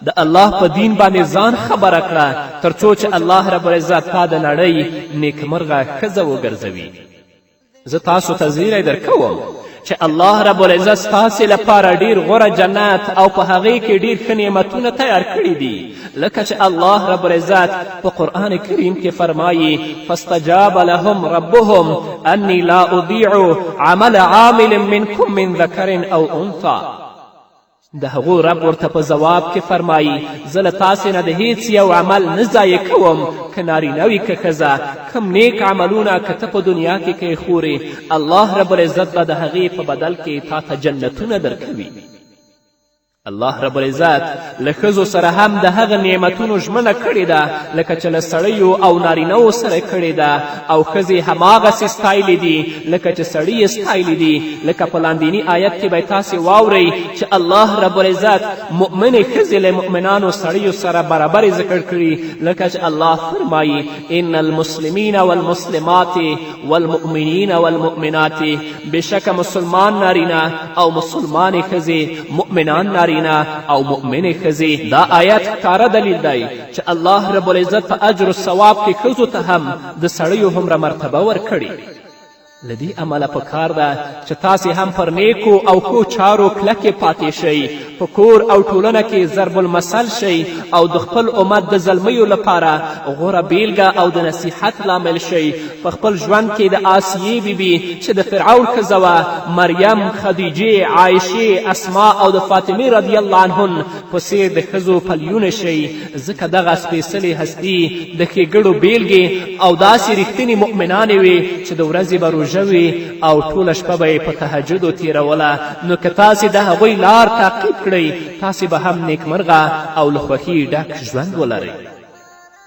د الله په دین باندې ځان خبره کړه تر څو چې الله رب العزت تا د نړۍ نیکمرغه ښځه وګرځوي زه تاسو ته زیری درکوم چې الله رب العزت ستاسې لپاره ډیر غوره جنت او په هغې کې ډیر ښه نعمتونه تیار کړي دي لکه چې الله رب العزت په قرآن کریم کې فرمایي فاستجاب لهم ربهم انی لا اضیع عمل عامل منکم من ذکر او انثى د هغو رب ورته په ځواب کې فرمایي زه له تاسې نه د هیڅ یو عمل نه ضایع کوم که نارینه وي که ښځه کم نیک عملونه که ته په دنیا کې کوې خورې الله رب العزت به د هغې په بدل کې تا ته جنتونه درکوي الله رب العزت له ښځو سره هم د هغه نعمتونو ژمنه کړې ده لکه چې له سړیو او نارینهو سره کړې ده او ښځې هماغسې ستایلې دي لکه چې سړي یې ستایلې دي لکه په لاندیني آیت کې به تاسې واورئ چې الله رب العزت مؤمنې ښځې له مؤمنانو سړیو سره برابرې ذکر کړي لکه چې الله فرمایي ان المسلمین والمسلمات والمؤمنین والمؤمنات بېشکه مسلمان نارینه او مسلمانې ښځې مؤمنان نارینه او مؤمنې ښځې دا آیت ښکاره دلیل دی چې الله رب العزت په اجر و ثواب کې ښځو ته هم د سړیو هومره مرتبه ورکړي له دې امله پکار ده چې تاسې هم پر نیکو او ښو چارو کلکې پاتې شئ په کور او ټولنه کې ضرب المثل شئ او د خپل امت د زلمیو لپاره غوره بیلګه او د نصیحت لامل شئ په خپل ژوند کې د آسیې بیبي چې د فرعون ښځه وه مریم خدیجې عایشې اسما او د فاطمې رضی الله عنهن په څېر د ښځو پلیونه شئ ځکه دغه سپېڅلې هستي د ښېګړو بیلګې او داسې رښتینې مؤمنانې وې چې د ورځې به روژه وي او ټوله شپه به یې په تهجدو تېروله نو که تاسې د هغوی لار تعقیب کړئ تاسې به هم نیکمرغه او له خوښي ډک ژوند ولرئ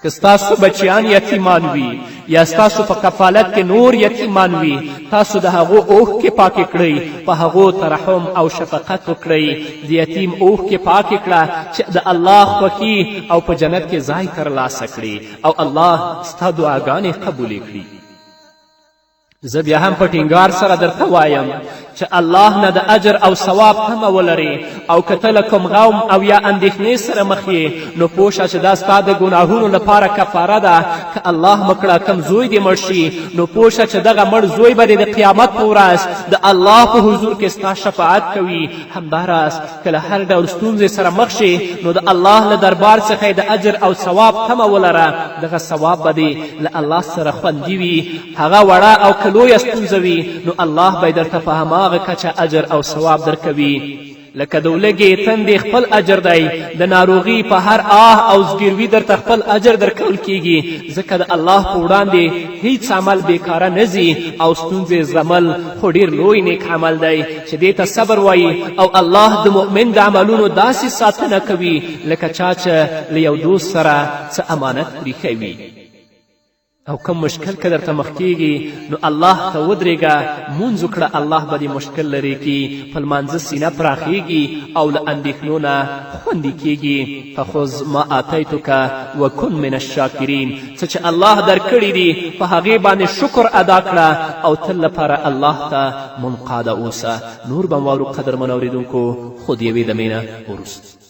که ستاسو بچیان یتیمان وي یا ستاسو په کفالت کې نور یتیمان وي تاسو د هغو اوښکې پاکې کړئ په هغو ترحم او شفقت وکړئ د یتیم اوښکې پاکې کړه چې د الله خوښي او په جنت کې ځای ترلاسه کړي او الله ستا دعاګانې قبولې کړي زه بیا هم په ټینګار سره درته وایم چې الله نه د اجر او ثواب تمه ولرې او که ته له کوم غم او یا اندېښنې سره مخ یې نو پوه شه چې دا ستا د ګناهونو لپاره کفاره ده که الله مکړه کم زوی دې مړ شي نو پوه شه چې دغه مړ زوی به د قیامت په ورځ د الله په حضور کې ستا شفاعت کوي همداراز که له هر ډول ستونزې سره مخ شي نو د الله له دربار څخه د اجر او ثواب تمه ولره دغه ثواب به دې له الله سره خوندي وي هغه وړه او که لویه ستونزه وي نو الله به یې درته په هماغه کچه اجر او ثواب درکوي لکه د ولږې تندې خپل اجر دی د ناروغي په هر آه او زګیروي درته خپل اجر درکول کیږي ځکه د الله په وړاندې هیڅ عمل بیکاره نه ځي او ستونزې زغمل خو ډیر لوی نیک عمل دی چې دې ته صبر وایي او الله د مؤمن د عملونو داسې ساتنه کوي لکه چا چې له یو دوست سره څه امانت پرېښی وي او کم مشکل که درته مخ کیږي نو الله ته ودرېږه مونځ وکړه الله به دې مشکل لرې کي په لمانځه سینه پراخیږي او له اندېښنو نه خوندي کیږي فخذ ما آتیتک وکن من الشاکرین څه چې الله درکړي دي په هغې باندې شکر ادا کړه او تل لپاره الله ته منقاده اوسه نور به واورو قدرمنو اورېدونکو خو د یوې دمې نه وروسته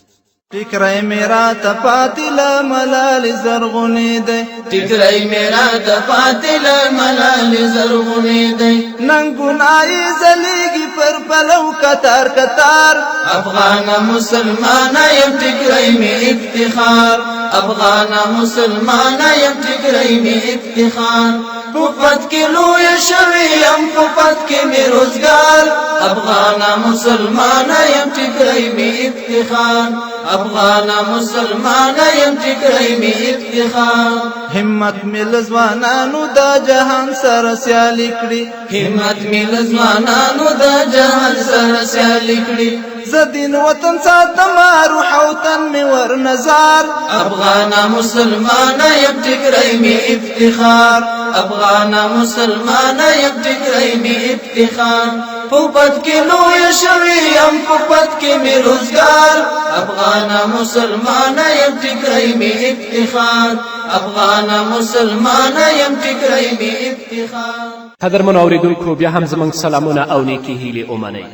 ټکری میرا ته پاتې له ملالې زرغونې دی ټکری میرا ته پاتې له ملالې زرغونې دی نن ګناي زلیږي پر پلو کتار کتار افغان مسلمان یم ټیکری می افتخار افغان مسلمان یم ټیکری می افتخار پوپت کې لوی شوی یم پوپت کې می روزګار افغان مسلمان یم ټیکری می افتخار افغان مسلمان یم ټیکری می افتخار همت مل ځوانانو د جهان سره سیالي کړي همت مل ځوانانو د جهان سره سیالي کړي زدین وطن ساتم روح او تن می ور نظر افغان مسلمان یم ټیکری می افتخار افغان مسلمان یم ټیکری می افتخار پوپت کې لوی شوی یم پوپت کې می روزګار افغان مسلمان یم ټیکری می افتخار افغان مسلمان یم ټیکری می افتخار. قدرمنو اوریدونکو بیا هم زموږ سلامونه او نیکې هیلې ومنئ.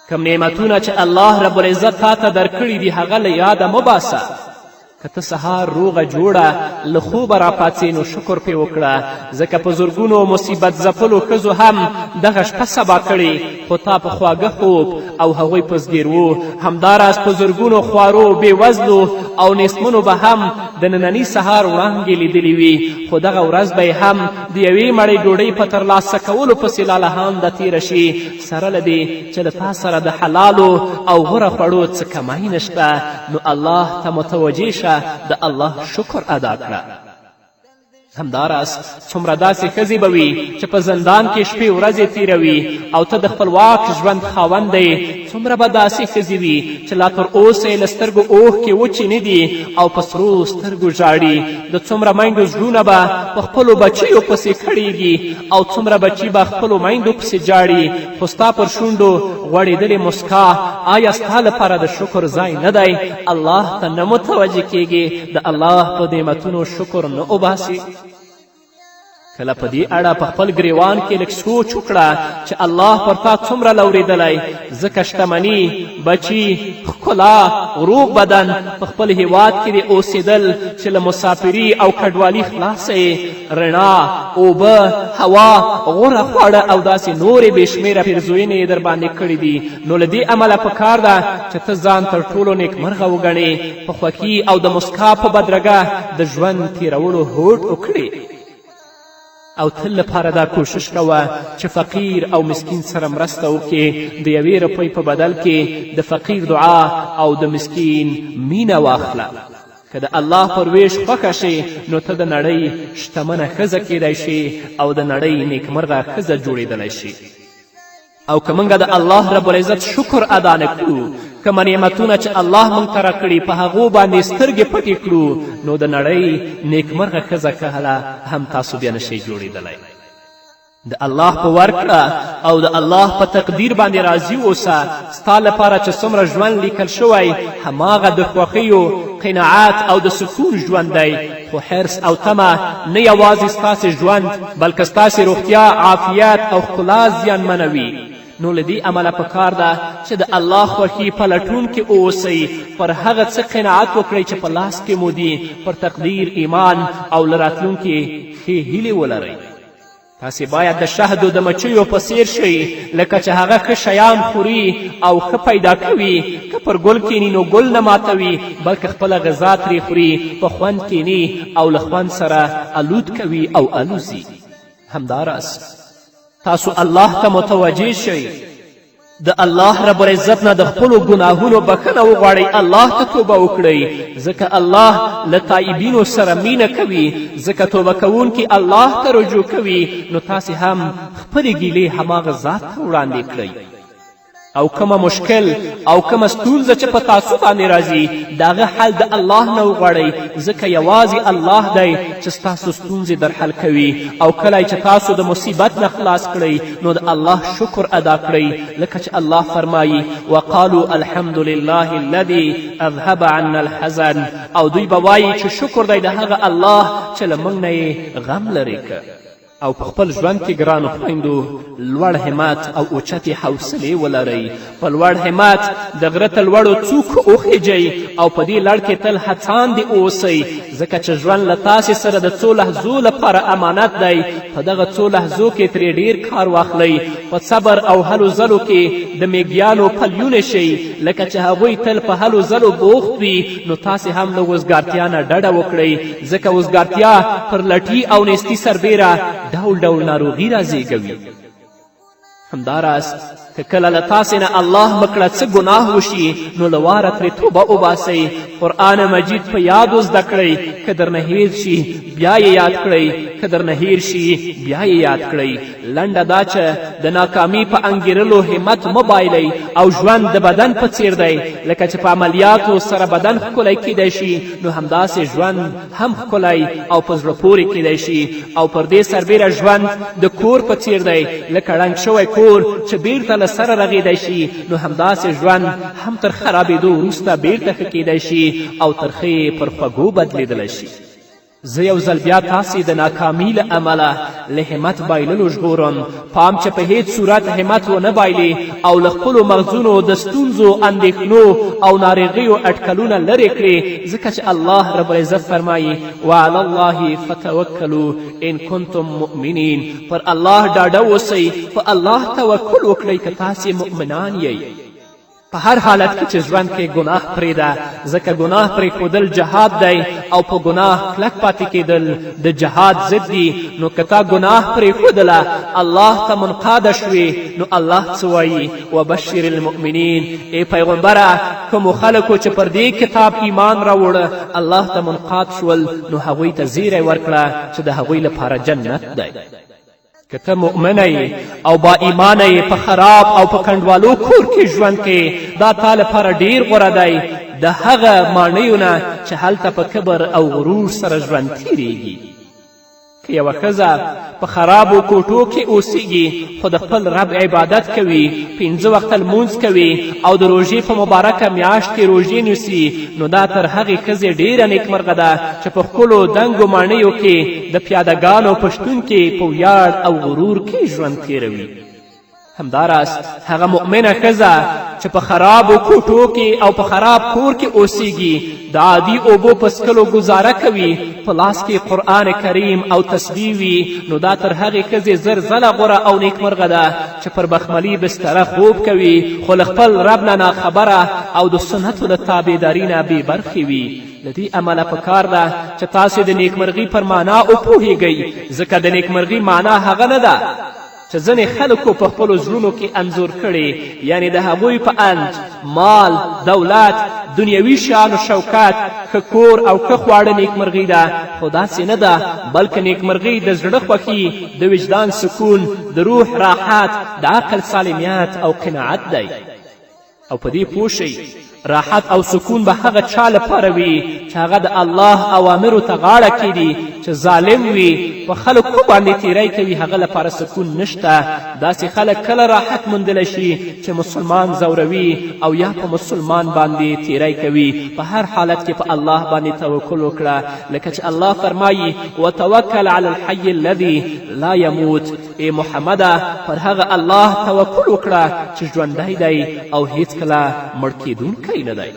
کم نعمتونه چې الله رب العزت تا ته درکړي دي هغه له یاده مه باسه. که ته سهار روغه جوړه له خوبه راپاڅې نو شکر پې وکړه ځکه په زرګونو مصیبت ځپلو ښځو هم دغه شپه سبا کړې خو تا په خواږه خوب او هغوی په زګیرو همداراز په زرګونو خوارو بېوزلو او نیستمنو به هم د ننني سهار وړانګې لیدلې وي خو دغه ورځ به هم د یوې مړۍ ډوډۍ په ترلاسه کولو پسې لالهانده تیره شي سره له دې چې د تا سره د حلالو او غوره خوړو څه کمای نشته نو الله ته متوجه شه د الله شکر ادا کړه. همداراز څومره داسې ښځې به وي چې په زندان کې شپې ورځې تیروي او ته د خپلواک ژوند خاوند دی. څومره به داسې ښځې وي چې لا تر اوسه یې له سترګو اوښکې وچې نه دي او په سرو سترګو ژاړي. د څومره میندو زړونه به په خپلو بچیو پسې کړېږي او څومره بچي به خپلو میندو پسې جاړي خو ستا پر شونډو غوړېدلې مسکا آیا ستا لپاره د شکر ځای نه دی؟ الله ته نه متوجه کیږي د الله په نعمتونو شکر نه وباسي؟ کله په دې اړه په خپل ګریوان کې لږ سوچ وکړه چې الله پر تا څومره لورېدلی ځکه شتمني بچي ښکلا روغ بدن په خپل هیواد کې د اوسېدل چې له مسافري او کډوالي خلاصه یې رڼا اوبه هوا غوره خواړه او داسې نورې بې شمېره پیرزوینې یې در باندې کړي دي نو له دې امله پکار ده چې ته ځان تر ټولو نیکمرغه وګڼې په خوښي او د مسکا په بدرګه د ژوند تیرولو هوډ وکړې او تل لپاره دا کوشش کوه چې فقیر او مسکین سره مرسته وکړې د یوې روپۍ په بدل کې د فقیر دعا او د مسکین مینه واخله. که د الله پر ویش خوښه شي نو ته د نړۍ شتمنه ښځه کیدی شي او د نړۍ نیکمرغه ښځه جوړېدلی شي. او که موږ د الله رب العزت شکر ادا نه کړو کومه نعمتونه چې الله موږ ته راکړي په هغو باندې سترګې پټې کړو نو د نړۍ نیکمرغه ښځه کهله هم تاسو بیا نشئ جوړېدلی. د الله په ورکړه او د الله په تقدیر باندې راضي اوسه. ستا لپاره چې څومره ژوند لیکل شوی هماغه د خوښیو قناعت او د سکون ژوند دی خو حرص او تمه نه یوازې ستاسې ژوند بلکې ستاسې روغتیا عافیت او ښکلا زیانمنوي. نو له دې امله پکار ده چې د الله خوښي په لټون کې اوسئ پر هغه څه قناعت وکړئ چې په لاس کې مو دي پر تقدیر ایمان او له راتلونکي ښې هیلې ولرئ. تاسې باید د شهدو د مچیو په څیر شئ لکه چې هغه ښه شیان خوري او ښه پیدا کوي که پر ګل کینی نو ګل نه ماتوي بلکې خپله غذا ترې خوري په خوند کینی او له خوند سره الود کوي او الوزي. همداراز تاسو الله ته متوجه شئ د الله رب العزت نه د خپلو ګناهونو بخښنه وغواړئ الله ته توبه وکړئ ځکه الله له تایبینو سره مینه کوي ځکه توبه کوونکي الله ته رجوع کوي نو تاسې هم خپلې ګیلې هماغه ذات ته وړاندې کړئ. او کومه مشکل او کومه ستونزه چې په تاسو باندې راځي د هغه حل د الله نه وغواړئ ځکه یوازې الله دی چې ستاسو ستونزې در حل کوي. او کله چې تاسو د مصیبت نه خلاص کړئ نو د الله شکر ادا کړئ لکه چې الله فرمایي وقالوا الحمد لله الذي اذهب عنا الحزن. او دوی به وایي چې شکر دی د هغه الله چې له موږ نه یې غم لرې که. او په خپل ژوند کې ګرانو خویندو لوړ همت او اوچتې حوصلې ولرئ. په لوړ همت د غره تر لوړو څوکو وخیژئ او په دې لړ کې تل هڅاندې اوسئ، ځکه چې ژوند له تاسې سره د څو لحظو لپاره امانت دی. په دغه څو لحظو کې ترې ډیر کار واخلئ. په صبر او هلو ځلو کې د میږیانو پلیونه شئ، لکه چې هغوی تل په هلو ځلو بوخت وي، نو تاسې هم له وزګارتیا نه ډډه وکړئ، ځکه وزګارتیا پر لټي او نیستي سربیره ډول ډول ناروغي رازیږوي. همداراز که کله له تاسې نه الله مکړه څه ګناه وشي نو له واره ترې توبه وباسئ. قرآن مجید په یاد زده کړئ، که درنه هیر شي بیا یې یاد کړئ، که درنه هیر شي بیا یې یاد کړئ. لنډه دا چې د ناکامي په انګیرلو همت مه بایلئ او ژوند د بدن په څیر دی، لکه چې په عملیاتو سره بدن ښکلی کیدی شي نو همداسې ژوند هم ښکلی او په زړه پورې کیدی شي. او پر دې سربیره ژوند د کور په څیر دی، لکه ړنګ شوی کور چې بیرته له سره رغیدی شي نو همداسې ژوند هم تر خرابېدو وروسته بیرته ښه کیدی شي او ترخه پر خوږو بدلیدلی شي. زه یو ځل بیا تاسې د ناکامي له امله له همت بایللو ژغورم. پام چې په هیڅ صورت همت ونه بایلي او له خپلو مغزونو د ستونزو، اندېښنو او ناروغیو اټکلونه لرې کړي، ځکه چې الله رب العزت فرمایي وعلى الله فتوکلوا ان کنتم مؤمنین. پر الله ډاډه اوسئ، په الله توکل وکړئ که تاسې مؤمنان یئ. په هر حالت کې چې ژوند کې ګناه پرېږده، ځکه ګناه پرېښودل جهاد دی او په ګناه کلک پاتې کېدل د جهاد ضد دي. نو که تا ګناه پرېښودله الله ته منقاده شوې نو الله څه وایي وبشر المؤمنین. ای پیغمبره کومو خلکو چې پر دې کتاب ایمان راوړه الله ته منقاد شول نو هغوی ته زیری ورکړه چې د هغوی لپاره جنت دی. که ته مؤمنه او با ایمانه په خراب او په کنډوالو کور کې ژوند کې، دا تا لپاره ډیر غوره دی د هغه ماڼیو نه چې هلته په کبر او غرور سره ژوند تیریږي. که یوه ښځه په خرابو کوټو کې اوسیږي خو د خپل رب عبادت کوي، 5 وخته لمونځ کوي او د روژې په مبارکه میاشت کې روژې نیسي، نو دا تر هغې ښځې ډیره نیکمرغه ده چې په خپلو دنګو ماڼیو کې د پیادهګانو په شتون کې په ویاړ او غرور کې ژوند تیروي. همداراز هغه مؤمنه ښځه چې په خرابو کوټو کې او په خراب کور کې اوسیږي، د عادي اوبو په څښلو ګزاره کوي، په لاس کې قرآن کریم او تسبیح وي، نو دا تر هغې ښځې 1000 ځله غوره او نیکمرغه ده چې پر بخملي بستره خوب کوي خو له خپل رب نه ناخبره او د سنتو له تابعداري نه بې برخې وي. له دې امله پکار ده چې تاسې د نیکمرغي پر معنا وپوهیږئ، ځکه د نیکمرغي معنا هغه نه ده چې ځینې خلکو په خپلو زړونو کې انځور کړي، یعنی د هغوی په اند مال، دولت، دنیوي شان و شوکت، ښه کور او ښه خواړه نیکمرغي ده. خو داسې نه ده، بلکې نیکمرغي د زړه خوښي، د وجدان سکون، د روح راحت، د عقل سالمیت او قناعت دی. او په دې پوه شئ راحت او سکون به هغه چا لپاره وي چې هغه د الله اوامرو ته غاړه کیږي. چې ظالم وي په خلکو باندې تیری کوي هغه لپاره سکون نشته. داسې خلک کله راحت موندلی شي چې مسلمان زوروي او یا په مسلمان باندې تیری کوي. په هر حالت کې په الله باندې توکل وکړه، لکه چې الله فرمایي وتوکل علی الحی الذي لا یموت. ای محمده پر هغه الله توکل وکړه چې ژوندی دی او هیڅکله مړ کیدونکی نه دی.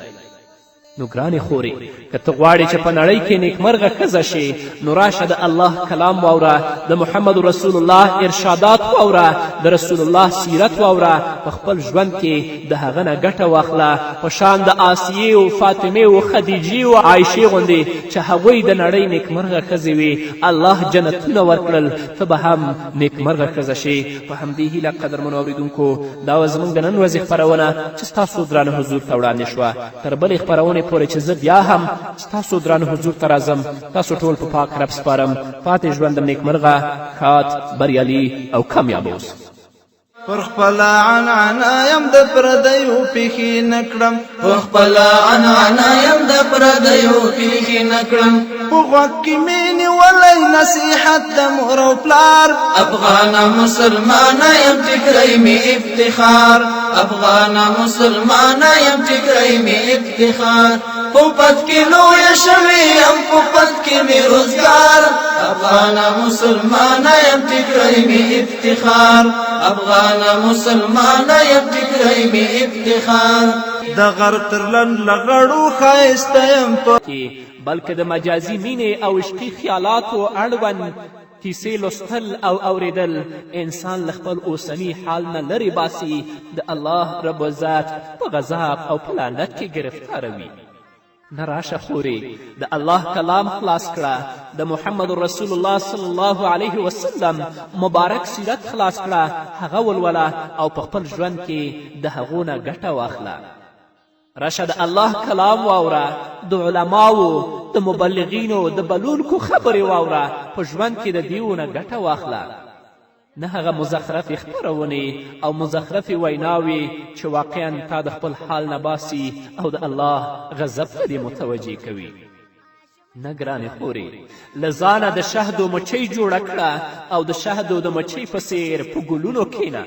نو ګرانې خورې که ته غواړې چې په نړۍ کې نیکمرغه ښځه شې نو راشه د الله کلام واوره، د محمد رسول الله ارشادات واوره، د رسول الله سیرت واوره، په خپل ژوند کې د هغه نه ګټه واخله، په شان د آسیې و فاطمې و خدیجې و عایشې غوندې چې هغوی د نړۍ نیکمرغه ښځې وې، الله جنتونه ورکړل، ته به هم نیکمرغه ښځه شې. په همدې هیله قدرمنو اورېدونکو دا وه زموږ د نن ورځې خپرونه چې ستاسو درانه حضور ته وړاندې شوه. تر بلې خپرونې پورې چې زه بیا هم ستاسو درانه حضور ته راځم، تاسو ټول په پاک رب سپارم. پاتې ژوند نیکمرغه، ښاد، بریالي او کامیاب اوسه. پر خپلا عنعنا یم د پردیو پیښې نکړم، پر خپلا عنعنا یم د پردیو پیښې نکړم، په غوږ کې مې نیولی نصیحت د مور او پلار. افغانه مسلمانه یم ټیکری مې افتخار، افغانه مسلمانه یم ټیکری مې افتخار. پوپت کی لوی شویم پوپت کی می روزگار افغان مسلمان یم ټیکری می افتخار افغان مسلمان یم ټیکری می افتخار د غر تر لنډ لغړو ښایسته یم بلکې د مجازي مینې او عشقي خیالاتو اړوند کیسې لوستل او اوریدل انسان له خپل اوسني حال نه لرې باسي د الله رب العزت په غضب او په لعنت کې ګرفتاروي. نه راشه خورې د الله کلام خلاص کړه، د محمد رسول الله صلی الله علیه وسلم مبارک سیرت خلاص کړه، هغه ولوله او په خپل ژوند کې د هغو نه ګټه واخله. راشه د الله کلام واوره، د علماو د مبلغینو د بلونکو خبرې واوره، په ژوند کې د دیو نه ګټه واخله. نه هغه مزخرفې خپرونې او مزخرفې ویناوې چې واقعا تا د خپل حال نه باسي او د الله غضب ته دې متوجه کوي. نه ګرانې خورې له ځانه د شهدو مچۍ جوړه کړه او د شهدو د مچۍ په څیر په ګلونو کښېنه.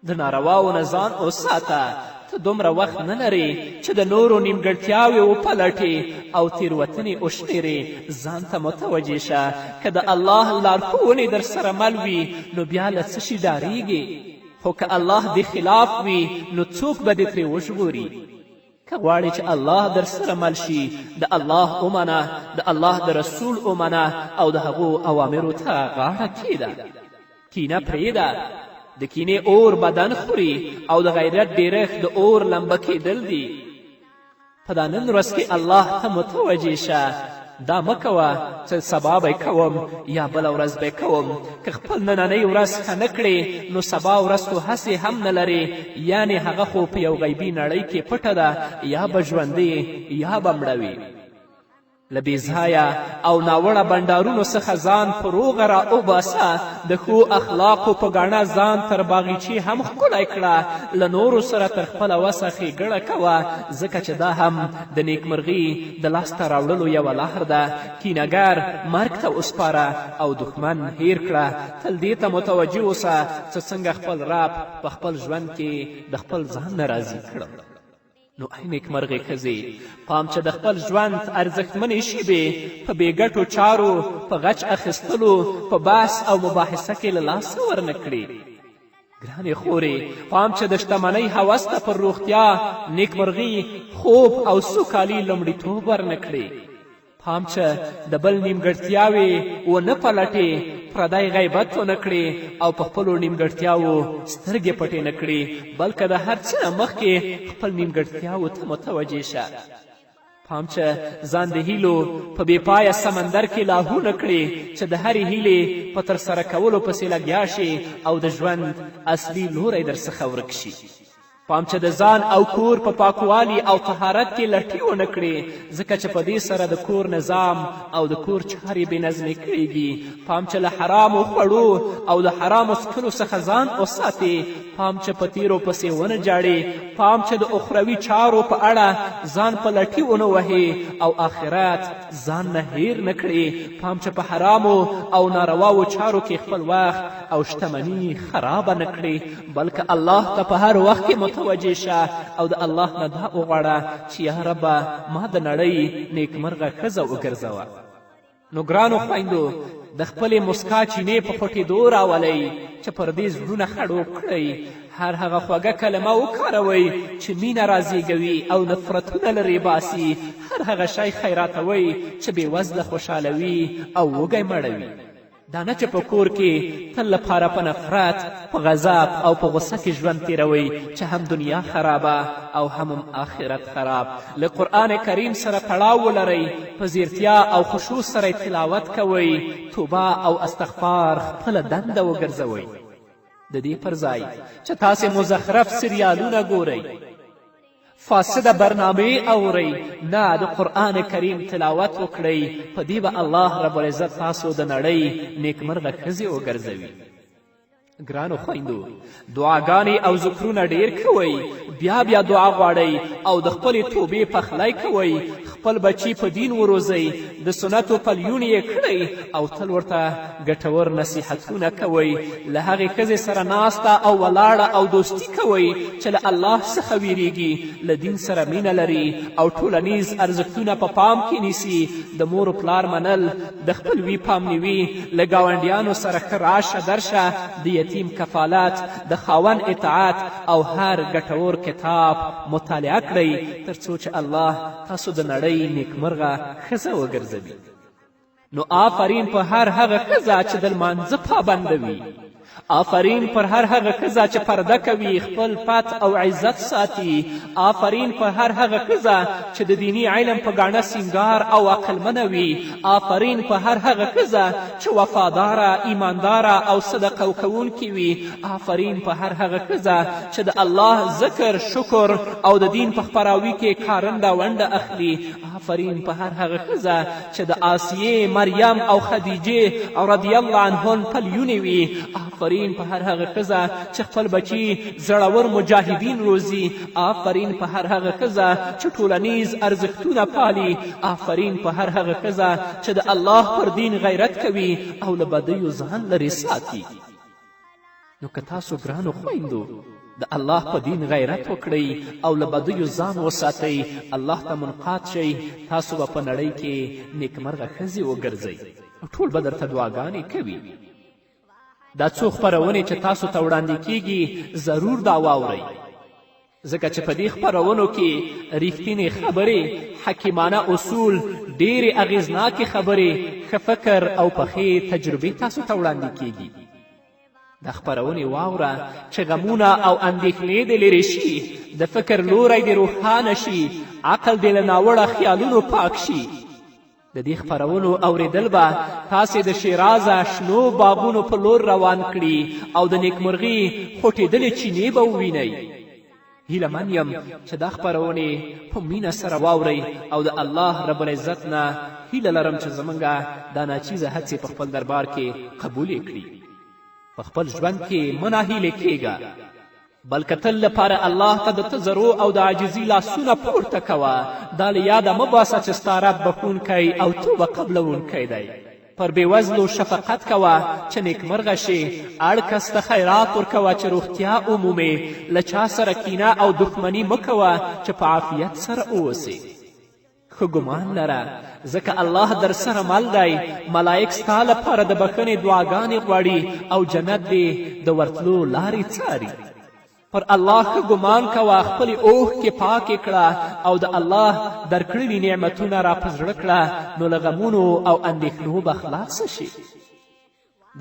د نارواو نه ځان وساته، ته دومره وخت نه لرې چې د نورو نیمګړتیاوې وپلټې او تېروتنې وشمېرې. ځان ته متوجه شه که د الله لارښوونې در سره مل وي نو بیا له څه شي ډارېږې، خو که الله دې خلاف وي نو څوک به دې ترې وژغوري. که غواړې چې الله در سره مل شي د الله ومنه، د الله د رسول ومنه او د هغو اوامرو ته غاړه کښېږده. کینه پرېږده، د کینې اور بدن خوري او د غیرت ډیرښت د اور لمبه کېدل دي. په دا نن ورځ کې الله ته متوجه شه، دا مه کوه چې سبا به کوم یا بله ورځ به کوم. که خپل نننۍ ورځ ښه نه کړې نو سبا ورځ خو هسې هم نه لرې، یعنې هغه خو په یو غیبي نړۍ کې پټه ده، یا به ژوندې یا به مړه وي. له بېځایه او ناوړه بنډارونو څخه ځان په روغه را وباسه، د ښو اخلاقو په ګاڼه ځان تر باغچې هم ښکلی کړه. له نورو سره تر خپله وسه ښېګړه کوه، ځکه چې دا هم د نیکمرغي د لاسته راوړلو یوه لار ده. کینهګر مرګ ته وسپاره او دښمن هیر کړه. تل دې ته متوجه اوسه چې څنګه خپل رب په خپل ژوند کې د خپل ځان نه راضي کړم. نو ای نیکمرغې ښځې، پام چې د خپل ژوند ارزښتمنې شیبې په بېګټو چارو، په غچ اخیستلو، په بحث او مباحثه کې له لاسه ورنه کړې. ګرانې خورې، پام چې د شتمنۍ هوس ته پر روغتیا، نیکمرغي، خوب او سوکالي لومړیتوب ورنه کړې. پام چې د بل نیمګړتیاوې ونه پلټې، پردی غیبت ونه کړې او په خپلو نیمګړتیاوو سترګې پټې نه کړې، بلکې د هر څه نه مخکې خپل نیمګړتیاوو ته متوجه شه. پام چې ځان د هیلو په بېپایه سمندر کې لاهو نه کړې چې د هرې هیلې په ترسره کولو پسې لګیا شې او د ژوند اصلي لوری در څخه ورک شي. پام چې د ځان او کور په پاکوالي او طهارت کې لټي ونه کړې، ځکه چې په دې سره د کور نظام او د کور چارې بې نظمې کړېږي. پام چې له حرامو خوړو او د حرامو څښلو څخه ځان وساتې. پام چې په تیرو پسې ونه جاړې. پام چې د اخروي چارو په اړه ځان په لټي ونه وهې او آخرت ځان نه هیر نه کړې. پام چې په حرامو او نارواو چارو کې خپل وخت او شتمني خرابه نه کړې، بلکې الله ته په هر وخت کې متوجه شه او د الله نه دا وغواړه چې یا ربه ما د نړۍ نیکمرغه ښځه وګرځوه. نو ګرانو خویندو، د خپلې مسکا چینې په پټېدو راولئ چې پر دې زړونه خړوب کړئ. هر هغه خوږه کلمه وکاروئ چې مینه رازیږوي او نفرتونه لرې باسي. هر هغه شی خیراتوئ چې بېوزله خوشحالوي او وږی مړوي. دا نه چې په کور کې تل لپاره په نفرت، په غضب او په غصه کې ژوند تیروئ چې هم دنیا خرابه او هم آخرت خراب. له قرآن کریم سره تړاو ولرئ، په ځیرتیا او خشوع سره تلاوت کوئ، توبه او استغفار خپله دنده وګرځوئ. د دې پر ځای چې تاسې مزخرف سریالونه ګورئ، فاسده برنامې اورئ، نه د قرآن کریم تلاوت وکړئ. په دې به الله رب العزت تاسو د نړۍ نیکمرغه ښځې وګرځوي. ګرانو خویندو دعاګانې او ذکرونه ډیر کوئ بیا بیا دعا غواړئ او د خپلې توبې پخلی کوئ خپل بچي په دین وروزئ د سنتو پلیون یې کړئ او تل ورته ګټور نصیحتونه کوئ له هغې ښځې سره ناسته او ولاړه او دوستي کوئ چې له الله څخه ویریږي له دین سره مینه لري او ټولنیز ارزښتونه په پام کې نیسي د مور و پلار منل د خپلوي پامنیوي له ګاونډیانو سره ښه راشه درشه د یتیم کفالت د خاون اطاعت او هر ګټور کتاب مطالعه کړئ تر څو چې الله تاسو د نړۍ نیکمرغه ښځه وګرځوي نو آفرین په هر هغه ښځه چې د لمانځه پابنده وي آفرین پر هر هغه ښځه چې پرده کوي خپل پت او عزت ساتي آفرین پر هر هغه ښځه چې د دینی علم په ګاڼه سینګار او عقلمنه وي آفرین پر هر هغه ښځه چې وفاداره ایمانداره او صدقه کوونکې وي آفرین پر هر هغه ښځه چې د الله ذکر شکر او د دین په خپراوي کې کارنده ونډه اخلي آفرین پر هر هغه ښځه چې د آسیې مریم او خدیجې رضی الله عنهن پلیونې وي آفرین په هر هغه ښځه چې خپل بچي زړور مجاهدین روزي آفرین په هر هغه ښځه چې ټولنیز ارزښتونه پالي آفرین په هر هغه ښځه چې د الله پر دین غیرت کوي او له بدیو ځان لرې ساتي نو که تاسو ګرانو خویندو د الله په دین غیرت وکړئ او له بدیو ځان وساتئ الله ته منقاد شئ تاسو به په نړۍ کې نیکمرغه ښځې وګرځئ او ټول به درته دعاګانې کوي دا څو خپرونې چې تاسو ته وړاندې کیږي ضرور دا واورئ ځکه چې په دې خپرونو کې ریښتینې خبرې حکیمانه اصول ډېرې اغیزناکې خبرې ښه فکر او پخې تجربې تاسو ته وړاندې کیږي دا خپرونې واوره چې غمونه او اندېښنې دې لرې شي د فکر لوری دې روښانه شي عقل دې له ناوړه خیالونو پاک شي د دې خپرونو اوریدل به تاسې د شیرازه شنو باغونو په لور روان کړي او د نیکمرغي خوټېدلې چینې به ووینئ هیله من یم چې دا خپرونې په مینه سره واورئ او د الله رب العزت نه هیله لرم چې زموږ دا ناچیزه هڅې په خپل دربار کې قبولې کړي په خپل ژوند کې مه ناهیلې کیږه بلکې تل لپاره الله ته د تضرع او د عاجزي لاسونه پورته کوه دا له یاده مه باسه چې ستا رب بخښونکی او توبه قبلوونکی دی پر بېوزلو شفقت کوه چې نیکمرغه شي اړ کس ته خیرات ورکوه چې روغتیا ومومې له چا سره کینه او دښمني مه کوه چې په عافیت سره اوسې ښه ګمان لره ځکه الله در سره مل دی ملایک ستا لپاره د بښنې دعاګانې غواړي او جنت دې د ورتلو لارې څاري پر الله ښه ګمان کوه خپلې اوښکې پاکې کړه او د الله درکړلي نعمتونه را په زړه کړه نو له غمونو او اندېښنو به خلاصه شي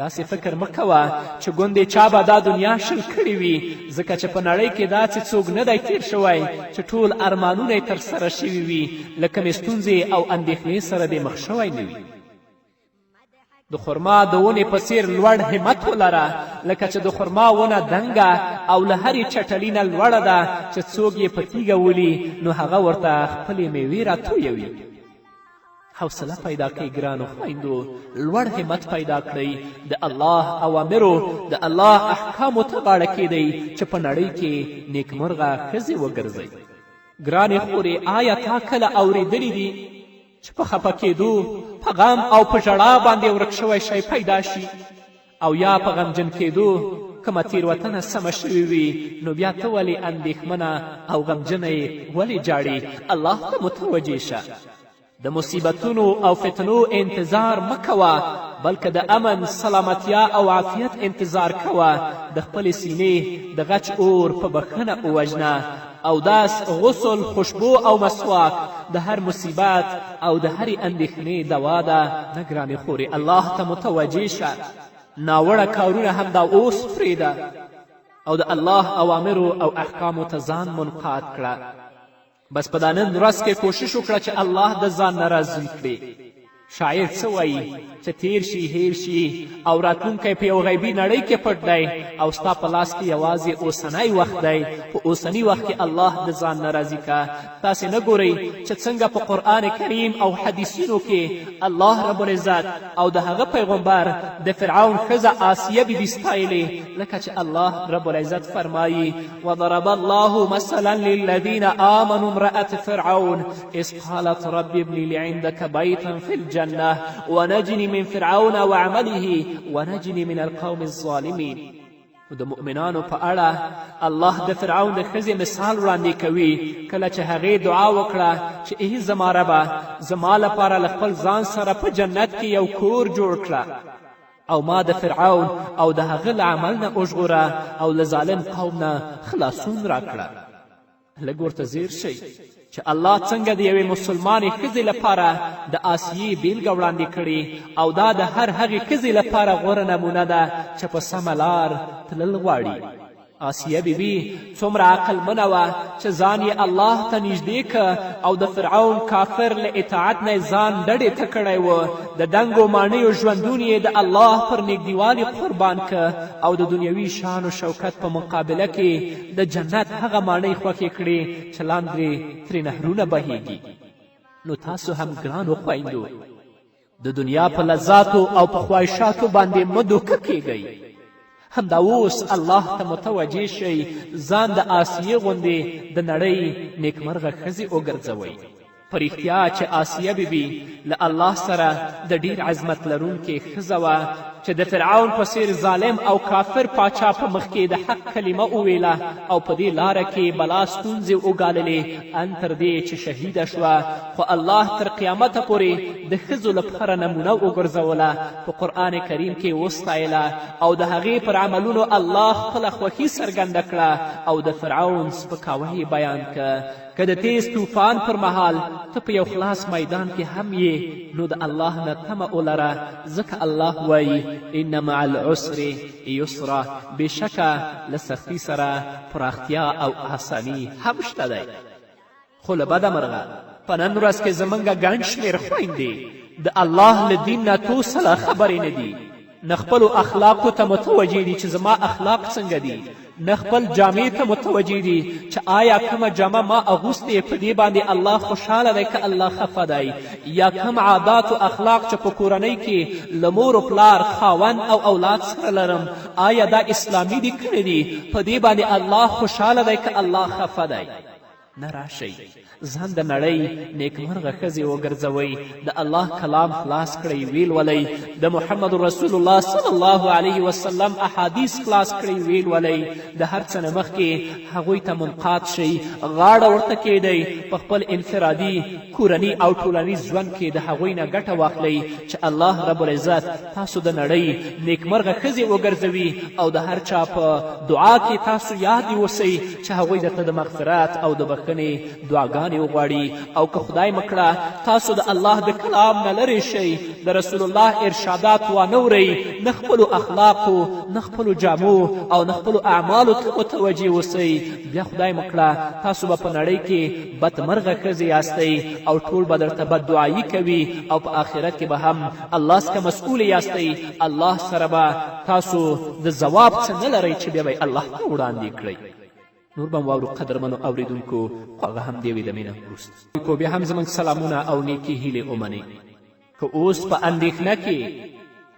داسې فکر مه کوه چې ګوندې چا به دا دنیا شل کړې وي ځکه چې په نړۍ کې داسې څوک نه دی تیر شوی چې ټول ارمانونه یې ترسره شوي وي له کومې ستونزې او اندېښنې سره دې مخ شوی نه وي د خرما د ونې په څیر لوړ همت ولره لکه چې د خرما ونه دنګه او له هرې چټلي نه لوړه ده چې څوک یې په تیږه ولي نو هغه ورته خپلې میوې راتویوي حوصله پیدا کړئ ګرانو خویندو لوړ همت پیدا کړئ د الله اوامرو د الله احکامو ته غاړه کیدئ چې په نړۍ کې نیکمرغه ښځې وګرځئ ګرانې خورې آیا تا کله اورېدلي دي چې په خفه کېدو په غم او په ژړا باندې ورک شوی شی پیدا شي او یا په غمجن کېدو کومه تیروتنه سمه شوې وي نو بیا ته ولې اندېښمنه او غمجنه یې ولې جاړې الله ته متوجه شه د مصیبتونو او فتنو انتظار مه کوه بلکې د امن سلامتیا او عافیت انتظار کوه د خپلې سینې د غچ اور په بښنه ووژنه او داس غسل خوشبو او مسواک د هر مصیبت او د هرې اندېښنې دوا ده نه ګرانې خورې الله ته متوجه شه ناوړه کارونه همدا اوس پرېږده او د الله اوامرو او احکامو ته ځان منقاد کړه بس په دا نن ورځ کې کوشش وکړه چې الله د ځان نه راضي کړې شاعر څه وایي چې تیر شي هیر شي او راتلونکی په یو غیبي نړۍ کې پټ دی او ستا په لاس کې یوازې اوسنی وخت دی. په اوسني وخت کې الله د ځان نه راضي که. تاسې نه ګورئ چې څنګه په قرآن کریم او حدیثونو کې الله رب العزت او د هغه پیغمبر د فرعون ښځه آسیه بیبي ستایلې، لکه چې الله رب العزت فرمایي وضرب الله مثلا للذین آمنوا امرأة فرعون اذ قالت رب ابن لي عندك بيتا في الجنة ونجني من فرعون وعمله ونجني من القوم الظالمين. د مؤمنانو په اړه الله د فرعون د ښځې مثال وړاندې کوي کله چې هغې دعا وکړه چې ای زما ربه زما لپاره له خپل ځان سره په جنت کې یو کور جوړ کړه او ما د فرعون او د هغه له عمل نه وژغوره او له ظالم قوم نه خلاصون راکړه. لږ ورته ځیر شئ چې الله څنګه د یوې مسلمانې ښځې لپاره د آسیې بیلګه وړاندې کړې او دا د هر هغې ښځې لپاره غوره نمونه ده چې په سمه لار تلل غواړي. آسیه بیبي څومره عقلمنه وه چې ځان یې الله ته نږدې که او د فرعون کافر له اطاعت نه ځان ډډې ته کړی و. د دنګو ماڼیو ژوندون یې د الله پر نږدېوالي قربان که او د دنیوي شان و شوکت په مقابله کې د جنت هغه ماڼۍ خوښې کړې چې لاندې ترې نهرونه بهیږي. نو تاسو هم ګرانو خویندو د دنیا په لذاتو او په خواهشاتو باندې مه دوکه کیږئ. همدا اوس الله ته متوجه شئ، ځان د آسیې غوندې د نړۍ نیکمرغه ښځې وګرځوئ. په رښتیا چې آسیه بیبي له الله سره د ډیر عظمت لرونکې ښځه وه چې د فرعون په څیر ظالم او کافر پاچا په مخ کې د حق کلمه وویله او په دې لاره کې بلا ستونزې وګاللې ان تر دې چې شهیده شوه. خو الله تر قیامته پورې د ښځو لپاره نمونه وګرځوله، په قرآن کریم کې وستایله او د هغې پر عملونو الله خپله خوښي څرګنده کړه او د فرعون سپکاوی بیان که. که د تیز طوفان پر مهال ته په یو خلاص میدان کې هم یې نو د الله نه تمه ولره، ځکه الله وایي ان مع العسر یسرا، بېشکه له سختي سره پراختیا او آساني هم شته دی. خو له بده مرغه په نن ورځ کې زموږ ګڼ شمېر خویندې د الله له دین نه توسله خبرې نه دي، نه خپلو اخلاقو ته متوجه دي چې زما اخلاق څنګه دي، نه خپل جامې ته متوجه دي چې آیا کومه جامه ما اغوستې په دې باندې الله خوشحاله دی که الله خفه دی، یا کوم عادات و اخلاق چې په کورنۍ کې له مور و پلار خاوند او اولاد سره لرم آیا دا اسلامي دي کړی دي، په دې باندې الله خوشحاله دی که الله خفه دی. نه راشئ ځان د نړۍ نیکمرغه ښځې وګرځوئ، د الله کلام خلاص کړئ ویل ولئ، د محمد رسول الله صلی الله علیه وسلم احادیث خلاص کړئ ویل ولئ، د هر څه نه مخکې هغوی ته منقاد شئ، غاړه ورته کیږدئ، په خپل انفرادي کورني او ټولنیز ژوند کې د هغوی نه ګټه واخلئ چې الله رب العزت تاسو د نړۍ نیکمرغه ښځې وګرځوي او د هر چا په دعا کې تاسو یاد اوسئ چې هغوی درته د مغفرت او د بخښنې دعاګانې وغواړي. او که خدای مکړه تاسو د الله د کلام نه لرې شئ، د رسول الله ارشادات وانه ورئ، نه خپلو اخلاقو نه خپلو جامو او نه خپلو اعمالو ته متوجه اوسئ، بیا خدای مکړه تاسو به په نړۍ کې بدمرغه ښځې یاستئ او ټول به درته بددعایي کوي او په آخرت کې به هم الله څخه مسؤول یاستئ. الله سره به تاسو د ځواب څه نه لرئ چې بیا به الله ته وړاندې کړئ. نور به واورو قدرمنو اوریدونکو، خو هغه هم د یوې دمې نه وروسته بیا هم زموږ سلامونه او نیکې هیلې ومنئ. که اوس په اندېښنه کې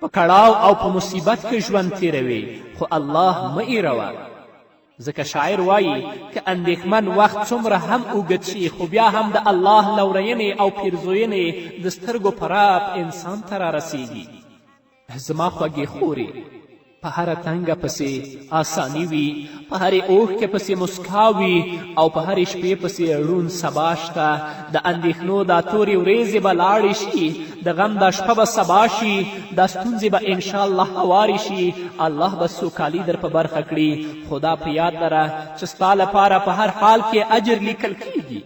په کړاو او په مصیبت کې ژوند تیروي، خو الله مه ایروه، ځکه شاعر وایي که اندېښمن وخت څومره هم اوږد شي خو بیا هم د الله لورینې او پیرزوینې د سترګو په رپ انسان ته رارسیږي. زما خوږې خورې، په هره تنګه پسې آسانی وي، په هرې اوښکې پسې مسکا وي او په هرې شپې پسې روڼ سبا شته. د اندېښنو دا تورې ورېځې به لاړې شي، د غم دا شپه به سبا شي، دا ستونزې به انشاءالله هوارې شي، الله به سوکالي در په برخه کړي. خدا په یاد لره چې ستا لپاره په هر حال کې اجر لیکل کیږي.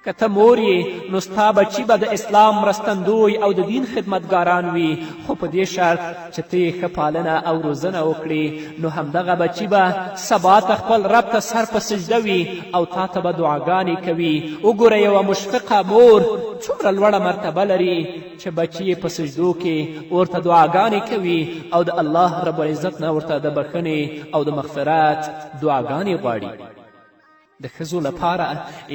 که ته مور یې نو ستا بچي به د اسلام مرستندوی او د دین خدمتګاران وي، خو په دې شرط چې ته یې ښه پالنه او روزنه وکړې، نو همدغه بچي به سبا ته خپل رب ته سر په سجده وي او تا ته به دعاګانې کوي. وګوره یوه مشفقه مور څومره لوړه مرتبه لري چې بچی په سجدو کې ورته دعاګانې کوي او د الله رب العزت نه ورته د بخښنې او د مغفرت دعاګانې غواړي. د ښځو لپاره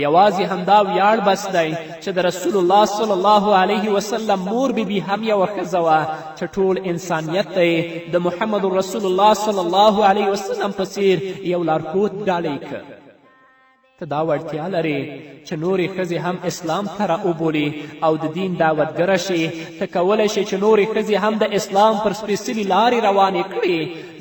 یوازې همدا ویاړ بس دی چې د رسول الله صلی الله علیه وسلم مور بیبي هم یوه ښځه وه چې ټول انسانیت ته یې د محمد رسول الله صلی الله علیه وسلم په څیر یو لارښود ډالۍ که. ته دا وړتیا لرې چې نورې ښځې هم اسلام ته راوبولې او د دین دعوتګره شي. ته کولی شې چې نورې ښځې هم د اسلام پر سپېڅلي لارې روانې کړې،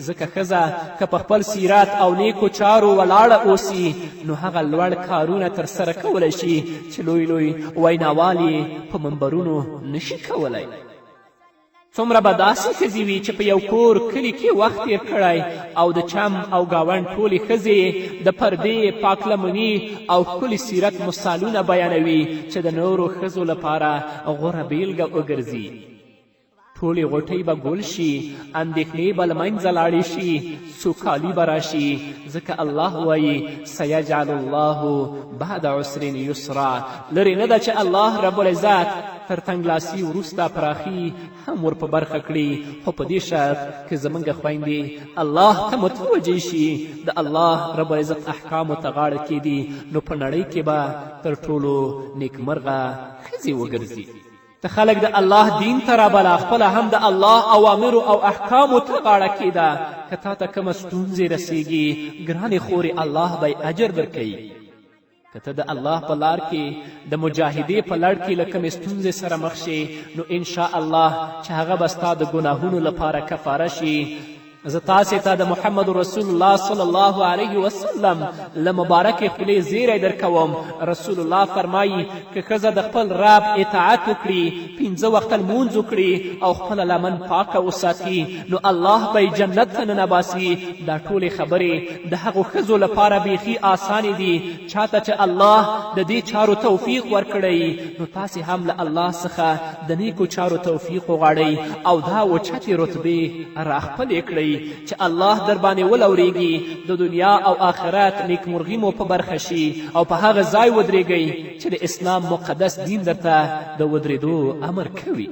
ځکه ښځه که په خپل سیرت او نیکو چارو ولاړه اوسي نو هغه لوړ کارونه ترسره کولی شي چې لوی لوی ویناوال یې په منبرونو نشي کولی. څومره به داسې ښځې وي چې په یو کور کلي کې وخت تیر کړی او د چم او ګاونډ ټولې ښځې د پردې پاکلمني او ښکلي سیرت مثالونه بیانوي چې د نورو ښځو لپاره غوره بیلګه وګرځي. ټولې غوټۍ به ګل شي، اندېښنې به له منځه لاړې شي، سوکالي به راشي، ځکه الله وایي سیجعل الله بعد عسر یسرا. لرې نه ده چې الله رب العزت تر تنګلاسي وروسته پراخي هم ور په برخه کړي، خو په دې شرط که زموږ خویندې الله ته متوجه شي، د الله رب العزت احکامو ته غاړه کیدي، نو په نړۍ کې به تر ټولو نیکمرغه ښځې وګرځي. ته خلک د الله دین ته رابله، خپله هم د الله اوامرو او احکامو ته غاړه کیده. که تا ته کومه ستونزې رسیږي ګرانې خورې الله به اجر درکوي. که ته د الله په لار کې د مجاهدې په لړ کې له کومې ستونزې سره مخ شې نو انشاء الله چې هغه به ستا د ګناهونو لپاره کفاره شي. زه تاسې ته د محمد رسول الله صلی الله علیه وسلم له مبارکې خولې زیری درکوم. رسول الله فرمایي که ښځه د خپل رب اطاعت وکړي، 5 وخته لمونځ وکړي او خپله لمن پاکه وساتي نو الله به یې جنت ته ننباسي. دا ټولې خبرې د هغو ښځو لپاره بیخي آسانې دي چاته چې الله د دې چارو توفیق ورکړی. نو تاسې هم له الله څخه د نیکو چارو توفیق وغواړئ او دا اوچتې رتبې راخپلې کړئ چې الله در باندې ولورېږي، د دنیا او آخرت نیکمرغي مو په برخه شي او په هغه ځای ودرېږئ چې د اسلام مقدس دین درته د ودرېدو امر کوي.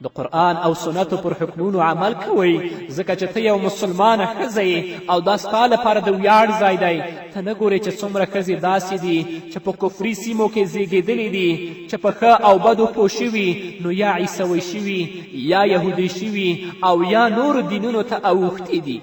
د قرآن او سنتو پر حکمونو عمل کوئ، ځکه چې ته یو مسلمانه ښځه یې او دا ستا لپاره د ویاړ ځای دی. ته نه ګورې چې څومره ښځې داسې دي چې په کفري سیمو کې زیږېدلې دي چې په ښه او بدو پوه شوي نو یا عیسوي شوي یا یهودي شوي او یا نورو دینونو ته اوښتي دي.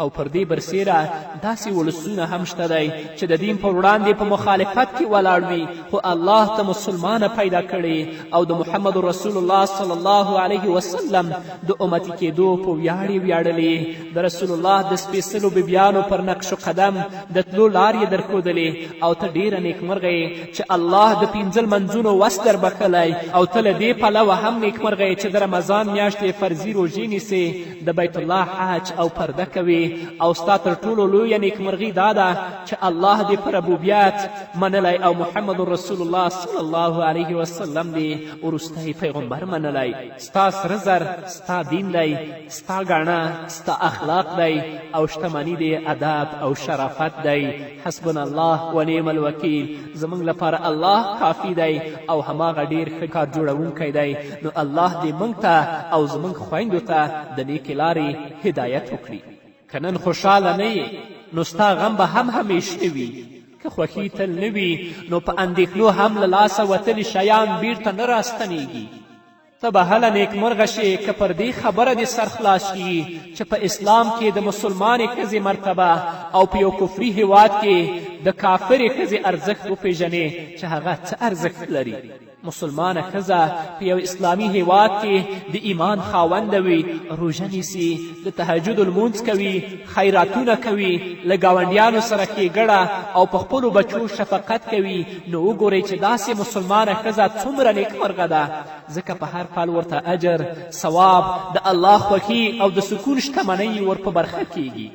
او پر دې برسیره داسې ولسونه هم شته دی چې د دین پر وړاندې په مخالفت کې ولاړ وي، خو الله ته مسلمانه پیدا کړي او د محمد رسول الله صلی الله علیه وسلم د امتي کېدو په ویاړ یې ویاړلې. د رسول الله د سپېڅلو بیبیانو پر نقش و قدم د تلو لار یې درښودلې او ته ډېره نیکمرغه یې چې الله د 5 لمنځونو وس در بخلی او ته له دې پلوه هم نیکمرغه یې چې د رمضان میاشتې فرضي روژې نیسې، د بیت الله حج او پرده کوي. او ستا تر ټولو لویه نیکمرغي دا ده چې الله دې په ربوبیت منلی او محمد رسول الله صلی الله علیه وسلم دې وروستی پیغمبر منلی. ستا سره زر ستا دین دی، ستا ګاڼه ستا اخلاق دی او شتمني دې ادب او شرافت دی. حسبنا الله و نعم الوکیل. زموږ لپاره الله کافي دی او هماغه ډېر ښه کار جوړونکی دی. نو الله دې موږ ته او زموږ خویندو ته د نیکې لارې هدایت وکړي. که نن خوشحاله نه یې نو ستا غم به هم همیشه وي. که خوښي تل نه وي نو په اندېښنو هم له لاسه وتلي شیان بیرته نه راستنیږي. ته به هله نیکمرغه شې که پر دې خبره دې سر خلاص شي چې په اسلام کې د مسلمانې ښځې مرتبه او په یو کفري هیواد کې د کافرې ښځې ارزښت وپېژنې چې هغه څه ارزښت لري. مسلمانه ښځه په یو اسلامي هیواد کې د ایمان خاونده وي، روژه نیسي، د تهجد لمونځ کوي، خیراتونه کوي، له ګاونډیانو سره ښېګړه او په خپلو بچو شفقت کوي. نو وګورئ چې داسې مسلمانه ښځه څومره نیکمرغه ده، ځکه په هر پل ورته اجر، ثواب، د الله خوښي او د سکون شتمنۍ ور په برخه کیږي.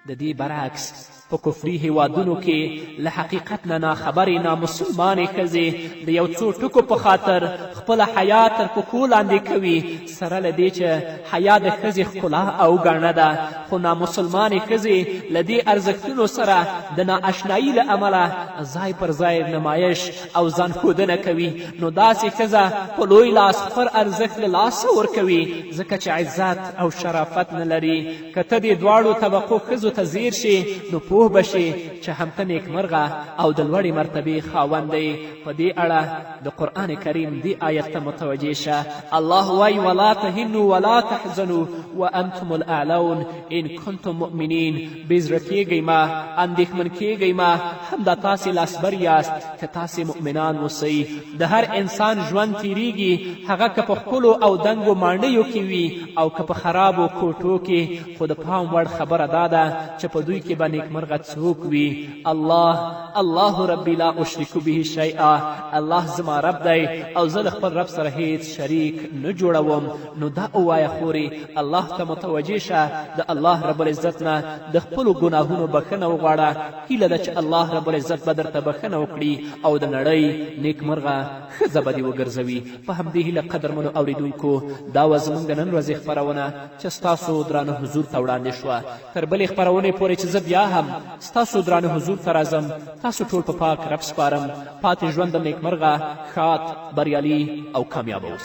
د دې برعکس په کفري هیوادونو کې له حقیقت نه ناخبرې نامسلمانې ښځې د یو څو ټکو په خاطر خپله حیا تر پښو لاندې کوي، سره له دې چې حیا د ښځې ښکلا او ګڼه ده، خو نامسلمانې ښځې له دې ارزښتونو سره د نااشنایي له امله ځای پر ځای نمایش او ځان ښودنه کوي. نو داسې ښځه په لوی لاس خپل ارزښت له لاسه ورکوي، ځکه چې عزت او شرافت نه لري. که ته دې دواړو طبقو ښځو ته ځیر شي نو پوه به شي چې هم ته نیکمرغه او د لوړې مرتبې خاوند دی. په دې اړه د قرآن کریم دې آیت ته متوجه شه. الله وایي ولا تهنوا ولا تحزنوا وانتم الاعلون ان کنتم مؤمنین. بې زړه کیږئ مه، اندېښمن کیږئ مه، همدا تاسې لاسبر یاست که تاسې مؤمنان اوسئ. د هر انسان ژوند تیریږي، هغه که په خپلو او دنګو ماڼیو کې وي او که په خرابو کوټو کې، خو د پام وړ خبره دا ده چې په دوی کې به نیکمرغه څوک وي. الله ربي لا اشرک به شیئا. الله زما رب دی او زه د خپل رب سره هیڅ شریک نه جوړوم. نو دا ووایه خورې الله ته متوجه شه، د الله رب العزت نه د خپلو ګناهونو بخښنه وغواړه. هیله ده چې الله رب العزت به درته بخښنه وکړي او د نړۍ نیکمرغه ښځه به دې وګرځوي. په همدې هیله قدرمنو اوریدونکو، دا وه زموږ د نن ورځې خپرونه چې ستاسو درانه حضور ته وړاندې شوه. تر بلې خپرونې پورې چې زه بیا هم ستاسو درانه حضور ته راځم، تاسو ټول په پاک رب سپارم. پاتې ژوند د نیکمرغه، ښاد، بریالي او کامیابه اوسئ.